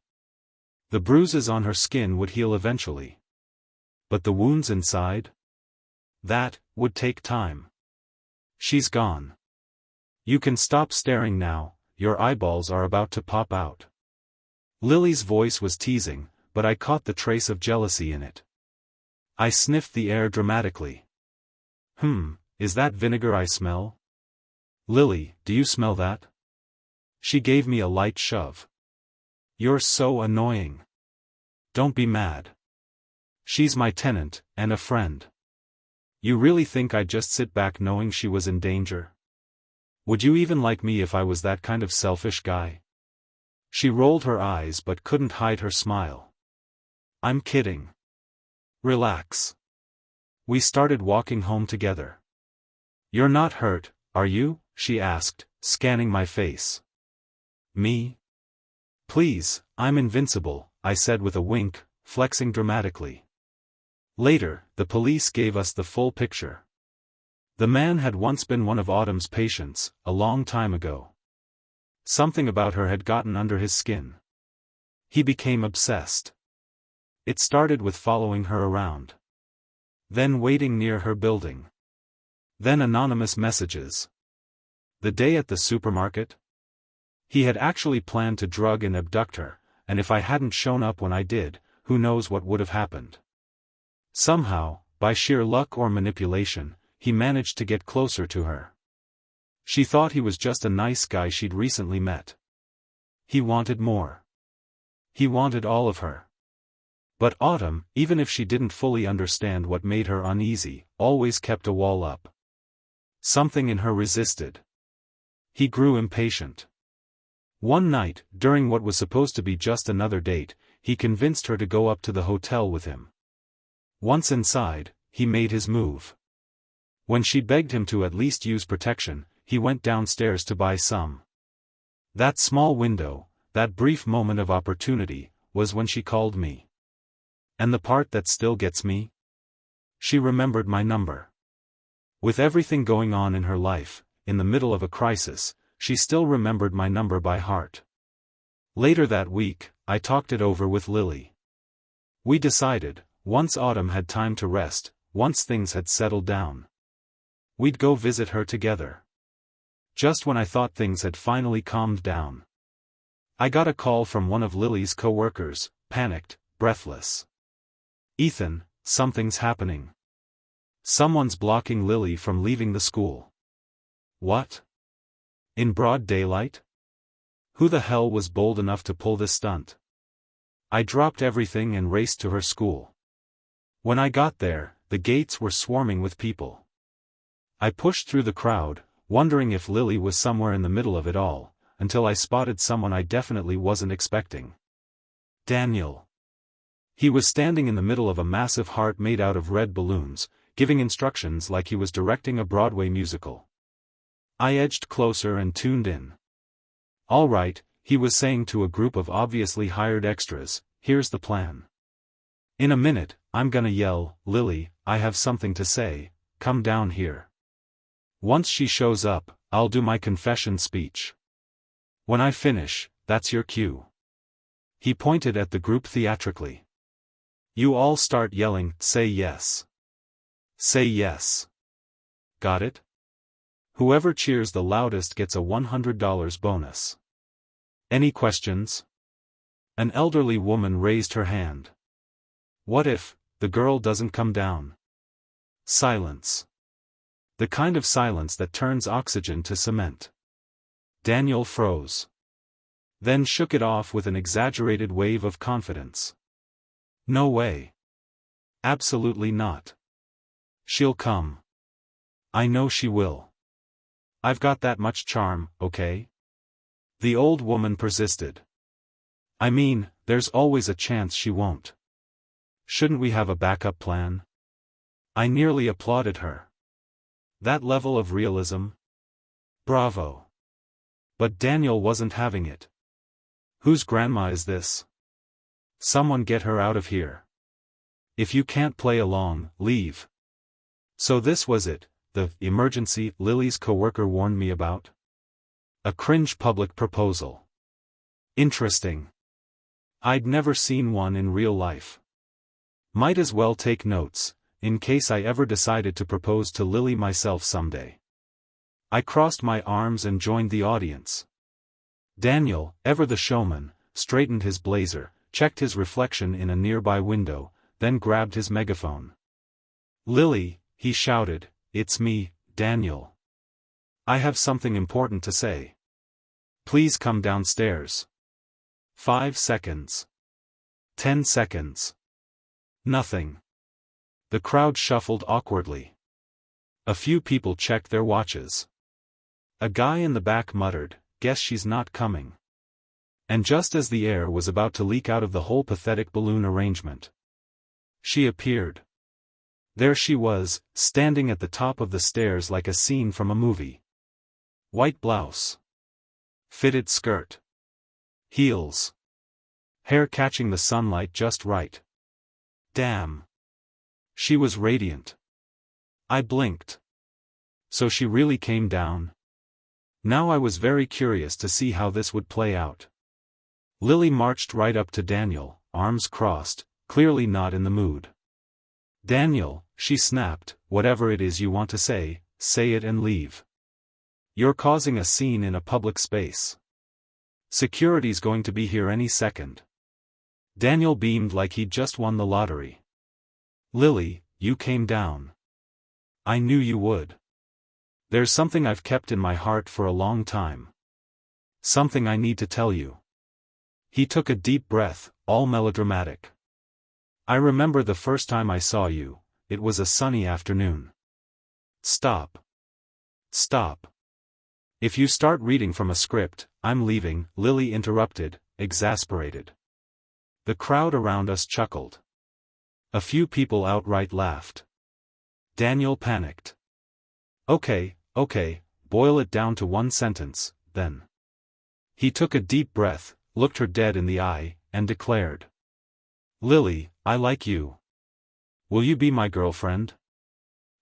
The bruises on her skin would heal eventually. But the wounds inside? That would take time. She's gone. You can stop staring now, your eyeballs are about to pop out. Lily's voice was teasing, but I caught the trace of jealousy in it. I sniffed the air dramatically. Is that vinegar I smell? Lily, do you smell that? She gave me a light shove. You're so annoying. Don't be mad. She's my tenant, and a friend. You really think I'd just sit back knowing she was in danger? Would you even like me if I was that kind of selfish guy? She rolled her eyes but couldn't hide her smile. I'm kidding. Relax. We started walking home together. You're not hurt, are you? She asked, scanning my face. Me? Please, I'm invincible, I said with a wink, flexing dramatically. Later, the police gave us the full picture. The man had once been one of Autumn's patients, a long time ago. Something about her had gotten under his skin. He became obsessed. It started with following her around. Then waiting near her building. Then anonymous messages. The day at the supermarket? He had actually planned to drug and abduct her, and if I hadn't shown up when I did, who knows what would have happened. Somehow, by sheer luck or manipulation, he managed to get closer to her. She thought he was just a nice guy she'd recently met. He wanted more. He wanted all of her. But Autumn, even if she didn't fully understand what made her uneasy, always kept a wall up. Something in her resisted. He grew impatient. One night, during what was supposed to be just another date, he convinced her to go up to the hotel with him. Once inside, he made his move. When she begged him to at least use protection, he went downstairs to buy some. That small window, that brief moment of opportunity, was when she called me. And the part that still gets me? She remembered my number. With everything going on in her life, in the middle of a crisis, she still remembered my number by heart. Later that week, I talked it over with Lily. We decided, once Autumn had time to rest, once things had settled down, we'd go visit her together. Just when I thought things had finally calmed down, I got a call from one of Lily's co-workers, panicked, breathless. Ethan, something's happening. Someone's blocking Lily from leaving the school. What? In broad daylight? Who the hell was bold enough to pull this stunt? I dropped everything and raced to her school. When I got there, the gates were swarming with people. I pushed through the crowd, wondering if Lily was somewhere in the middle of it all, until I spotted someone I definitely wasn't expecting. Daniel. He was standing in the middle of a massive heart made out of red balloons, giving instructions like he was directing a Broadway musical. I edged closer and tuned in. All right, he was saying to a group of obviously hired extras, here's the plan. In a minute, I'm gonna yell, Lily, I have something to say, come down here. Once she shows up, I'll do my confession speech. When I finish, that's your cue. He pointed at the group theatrically. You all start yelling, say yes. Say yes. Got it? Whoever cheers the loudest gets a $100 bonus. Any questions? An elderly woman raised her hand. What if the girl doesn't come down? Silence. The kind of silence that turns oxygen to cement. Daniel froze. Then shook it off with an exaggerated wave of confidence. No way. Absolutely not. She'll come. I know she will. I've got that much charm, okay? The old woman persisted. I mean, there's always a chance she won't. Shouldn't we have a backup plan? I nearly applauded her. That level of realism? Bravo. But Daniel wasn't having it. Whose grandma is this? Someone get her out of here. If you can't play along, leave. So this was it, the emergency Lily's coworker warned me about? A cringe public proposal. Interesting. I'd never seen one in real life. Might as well take notes, in case I ever decided to propose to Lily myself someday. I crossed my arms and joined the audience. Daniel, ever the showman, straightened his blazer, checked his reflection in a nearby window, then grabbed his megaphone. Lily, he shouted, it's me, Daniel. I have something important to say. Please come downstairs. 5 seconds. 10 seconds. Nothing. The crowd shuffled awkwardly. A few people checked their watches. A guy in the back muttered, guess she's not coming. And just as the air was about to leak out of the whole pathetic balloon arrangement, she appeared. There she was, standing at the top of the stairs like a scene from a movie. White blouse. Fitted skirt. Heels. Hair catching the sunlight just right. Damn. She was radiant. I blinked. So she really came down? Now I was very curious to see how this would play out. Lily marched right up to Daniel, arms crossed, clearly not in the mood. Daniel, she snapped, whatever it is you want to say it and leave. You're causing a scene in a public space. Security's going to be here any second. Daniel beamed like he'd just won the lottery. Lily, you came down. I knew you would. There's something I've kept in my heart for a long time. Something I need to tell you. He took a deep breath, all melodramatic. I remember the first time I saw you, it was a sunny afternoon. Stop. Stop. If you start reading from a script, I'm leaving, Lily interrupted, exasperated. The crowd around us chuckled. A few people outright laughed. Daniel panicked. Okay, boil it down to one sentence, then. He took a deep breath, looked her dead in the eye, and declared. Lily, I like you. Will you be my girlfriend?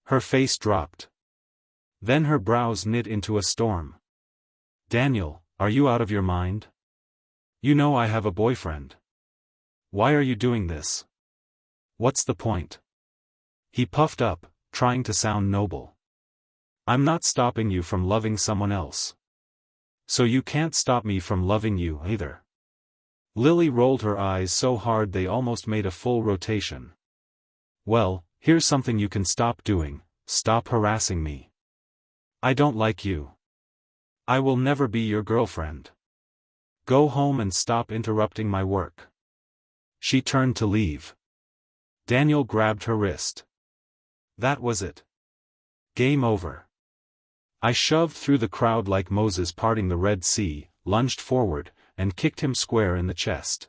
Her face dropped. Then her brows knit into a storm. Daniel, are you out of your mind? You know I have a boyfriend. Why are you doing this? What's the point? He puffed up, trying to sound noble. I'm not stopping you from loving someone else. So you can't stop me from loving you either. Lily rolled her eyes so hard they almost made a full rotation. Well, here's something you can stop doing, stop harassing me. I don't like you. I will never be your girlfriend. Go home and stop interrupting my work. She turned to leave. Daniel grabbed her wrist. That was it. Game over. I shoved through the crowd like Moses parting the Red Sea, lunged forward, and kicked him square in the chest.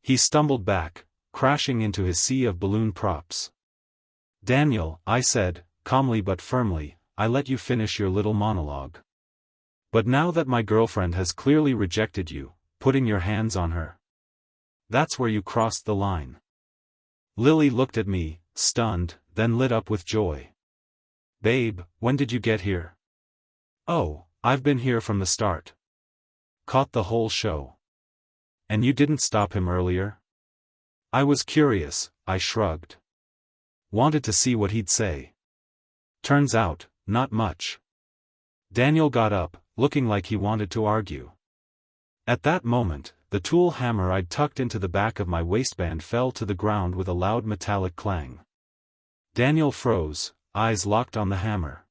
He stumbled back, crashing into his sea of balloon props. Daniel, I said, calmly but firmly, I let you finish your little monologue. But now that my girlfriend has clearly rejected you, putting your hands on her. That's where you crossed the line. Lily looked at me, stunned, then lit up with joy. Babe, when did you get here? Oh, I've been here from the start. Caught the whole show. And you didn't stop him earlier? I was curious, I shrugged. Wanted to see what he'd say. Turns out, not much. Daniel got up, looking like he wanted to argue. At that moment, the tool hammer I'd tucked into the back of my waistband fell to the ground with a loud metallic clang. Daniel froze, eyes locked on the hammer.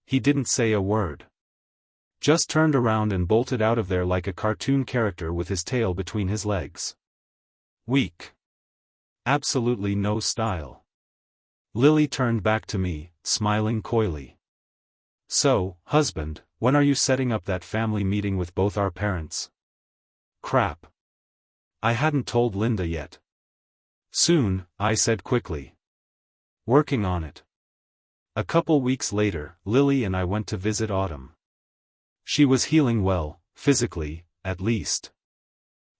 He didn't say a word. Just turned around and bolted out of there like a cartoon character with his tail between his legs. Weak. Absolutely no style. Lily turned back to me, smiling coyly. So, husband, when are you setting up that family meeting with both our parents? Crap. I hadn't told Linda yet. Soon, I said quickly. Working on it. A couple weeks later, Lily and I went to visit Autumn. She was healing well, physically, at least.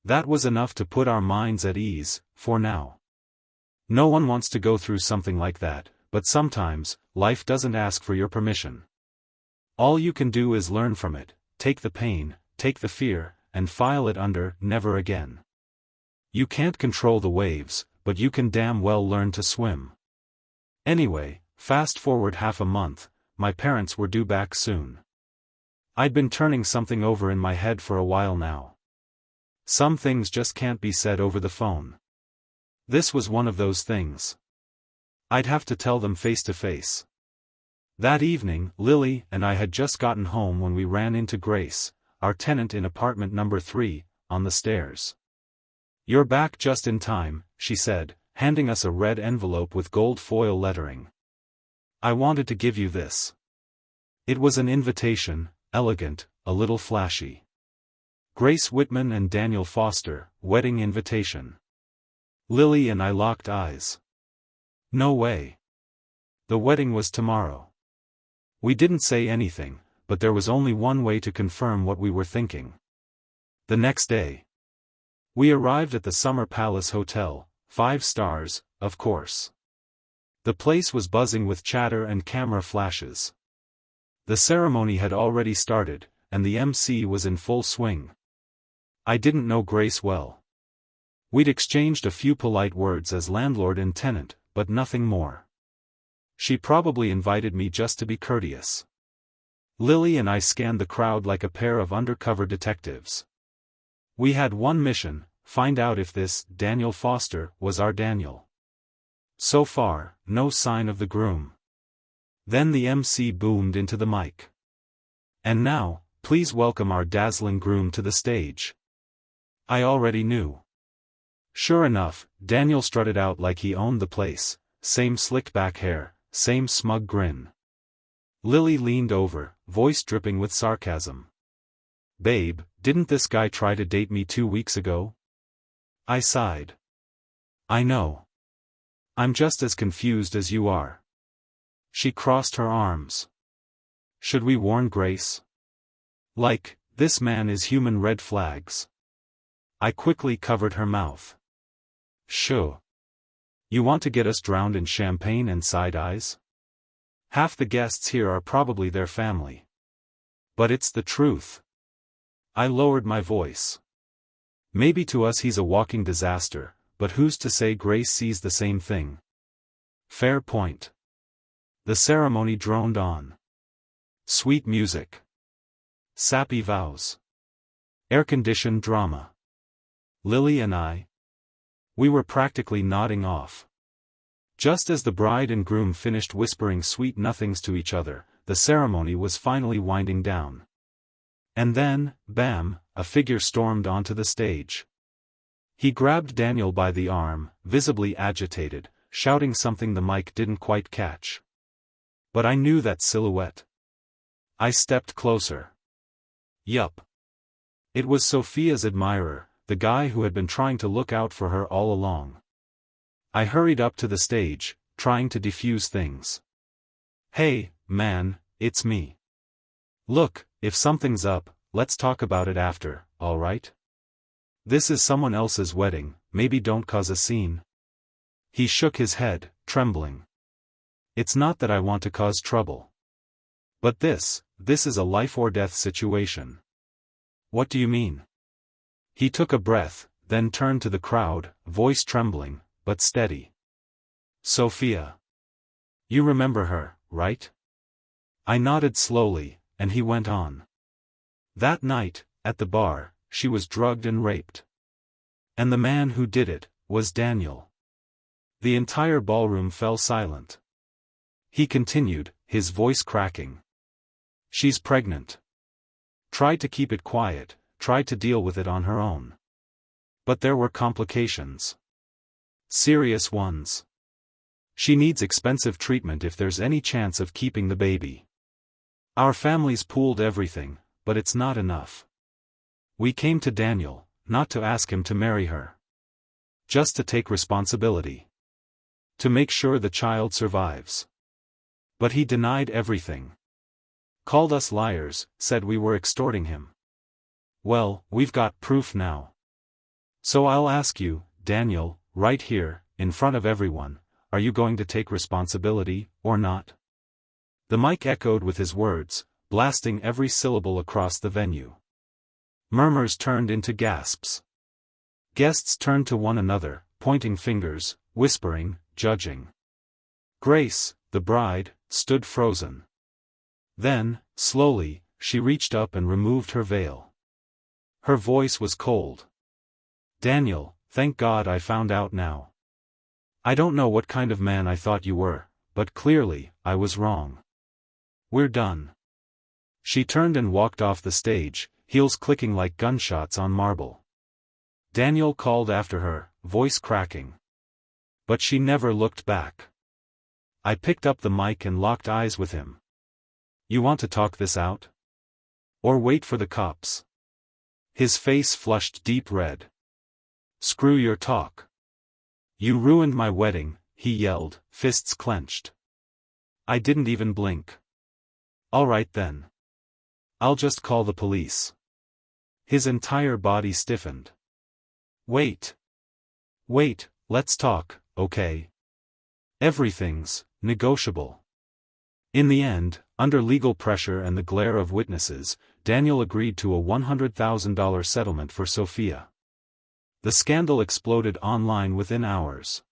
That was enough to put our minds at ease, for now. No one wants to go through something like that, but sometimes, life doesn't ask for your permission. All you can do is learn from it, take the pain, take the fear, and file it under never again. You can't control the waves, but you can damn well learn to swim. Anyway, fast forward half a month, my parents were due back soon. I'd been turning something over in my head for a while now. Some things just can't be said over the phone. This was one of those things. I'd have to tell them face to face. That evening, Lily and I had just gotten home when we ran into Grace, our tenant in apartment number 3, on the stairs. You're back just in time, she said, handing us a red envelope with gold foil lettering. I wanted to give you this. It was an invitation, elegant, a little flashy. Grace Whitman and Daniel Foster, wedding invitation. Lily and I locked eyes. No way. The wedding was tomorrow. We didn't say anything, but there was only one way to confirm what we were thinking. The next day, we arrived at the Summer Palace Hotel, 5 stars, of course. The place was buzzing with chatter and camera flashes. The ceremony had already started, and the MC was in full swing. I didn't know Grace well. We'd exchanged a few polite words as landlord and tenant, but nothing more. She probably invited me just to be courteous. Lily and I scanned the crowd like a pair of undercover detectives. We had one mission: find out if this Daniel Foster was our Daniel. So far, no sign of the groom. Then the MC boomed into the mic. And now, please welcome our dazzling groom to the stage. I already knew. Sure enough, Daniel strutted out like he owned the place, same slick back hair, same smug grin. Lily leaned over, voice dripping with sarcasm. Babe, didn't this guy try to date me 2 weeks ago? I sighed. I know. I'm just as confused as you are. She crossed her arms. Should we warn Grace? Like, this man is human red flags. I quickly covered her mouth. Sure. You want to get us drowned in champagne and side eyes? Half the guests here are probably their family. But it's the truth. I lowered my voice. Maybe to us he's a walking disaster, but who's to say Grace sees the same thing? Fair point. The ceremony droned on. Sweet music. Sappy vows. Air-conditioned drama. Lily and we were practically nodding off. Just as the bride and groom finished whispering sweet nothings to each other, the ceremony was finally winding down. And then, bam, a figure stormed onto the stage. He grabbed Daniel by the arm, visibly agitated, shouting something the mic didn't quite catch. But I knew that silhouette. I stepped closer. Yup. It was Sophia's admirer, the guy who had been trying to look out for her all along. I hurried up to the stage, trying to defuse things. Hey, man, it's me. Look, if something's up, let's talk about it after, alright? This is someone else's wedding, maybe don't cause a scene. He shook his head, trembling. It's not that I want to cause trouble. But this is a life-or-death situation. What do you mean? He took a breath, then turned to the crowd, voice trembling, but steady. Sophia. You remember her, right? I nodded slowly, and he went on. That night, at the bar, she was drugged and raped. And the man who did it was Daniel. The entire ballroom fell silent. He continued, his voice cracking. She's pregnant. Tried to keep it quiet, tried to deal with it on her own. But there were complications. Serious ones. She needs expensive treatment if there's any chance of keeping the baby. Our families pooled everything, but it's not enough. We came to Daniel, not to ask him to marry her. Just to take responsibility. To make sure the child survives. But he denied everything. Called us liars, said we were extorting him. Well, we've got proof now. So I'll ask you, Daniel, right here, in front of everyone, are you going to take responsibility, or not? The mic echoed with his words, blasting every syllable across the venue. Murmurs turned into gasps. Guests turned to one another, pointing fingers, whispering, judging. Grace, the bride, stood frozen. Then, slowly, she reached up and removed her veil. Her voice was cold. Daniel, thank God I found out now. I don't know what kind of man I thought you were, but clearly, I was wrong. We're done. She turned and walked off the stage, heels clicking like gunshots on marble. Daniel called after her, voice cracking. But she never looked back. I picked up the mic and locked eyes with him. You want to talk this out? Or wait for the cops? His face flushed deep red. Screw your talk. You ruined my wedding, he yelled, fists clenched. I didn't even blink. All right then. I'll just call the police. His entire body stiffened. Wait. Wait, let's talk, okay? Everything's negotiable. In the end, under legal pressure and the glare of witnesses, Daniel agreed to a $100,000 settlement for Sophia. The scandal exploded online within hours.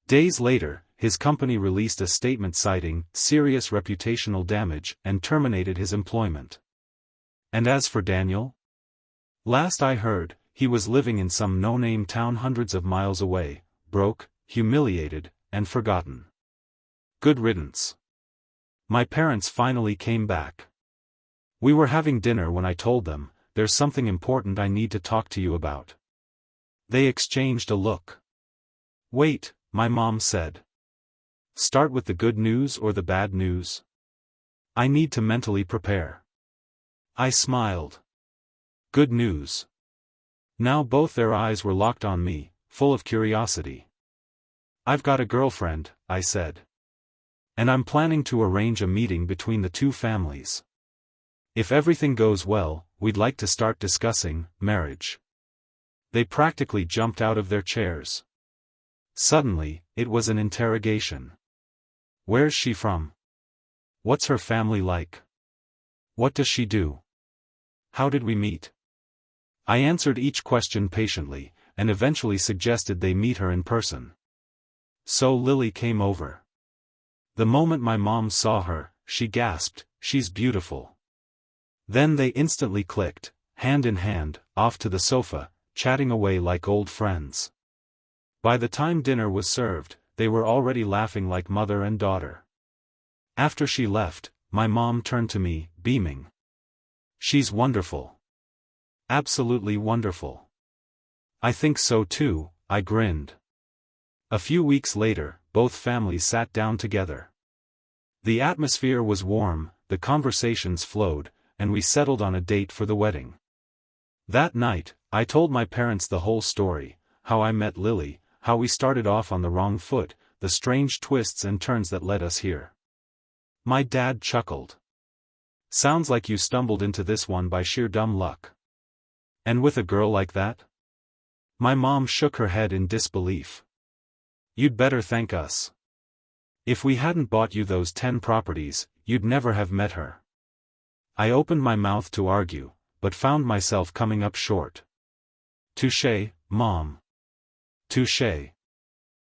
Days later, his company released a statement citing serious reputational damage and terminated his employment. And as for Daniel? Last I heard, he was living in some no-name town hundreds of miles away, broke, humiliated, and forgotten. Good riddance. My parents finally came back. We were having dinner when I told them, "There's something important I need to talk to you about." They exchanged a look. "Wait," my mom said. "Start with the good news or the bad news? I need to mentally prepare." I smiled. "Good news." Now both their eyes were locked on me, full of curiosity. "I've got a girlfriend," I said. "And I'm planning to arrange a meeting between the two families. If everything goes well, we'd like to start discussing marriage." They practically jumped out of their chairs. Suddenly, it was an interrogation. Where's she from? What's her family like? What does she do? How did we meet? I answered each question patiently, and eventually suggested they meet her in person. So Lily came over. The moment my mom saw her, she gasped, "She's beautiful." Then they instantly clicked, hand in hand, off to the sofa, chatting away like old friends. By the time dinner was served, they were already laughing like mother and daughter. After she left, my mom turned to me, beaming. "She's wonderful. Absolutely wonderful." "I think so too," I grinned. A few weeks later, both families sat down together. The atmosphere was warm, the conversations flowed, and we settled on a date for the wedding. That night, I told my parents the whole story, how I met Lily, how we started off on the wrong foot, the strange twists and turns that led us here. My dad chuckled. "Sounds like you stumbled into this one by sheer dumb luck. And with a girl like that?" My mom shook her head in disbelief. "You'd better thank us. If we hadn't bought you those 10 properties, you'd never have met her." I opened my mouth to argue, but found myself coming up short. "Touché, Mom. Touché."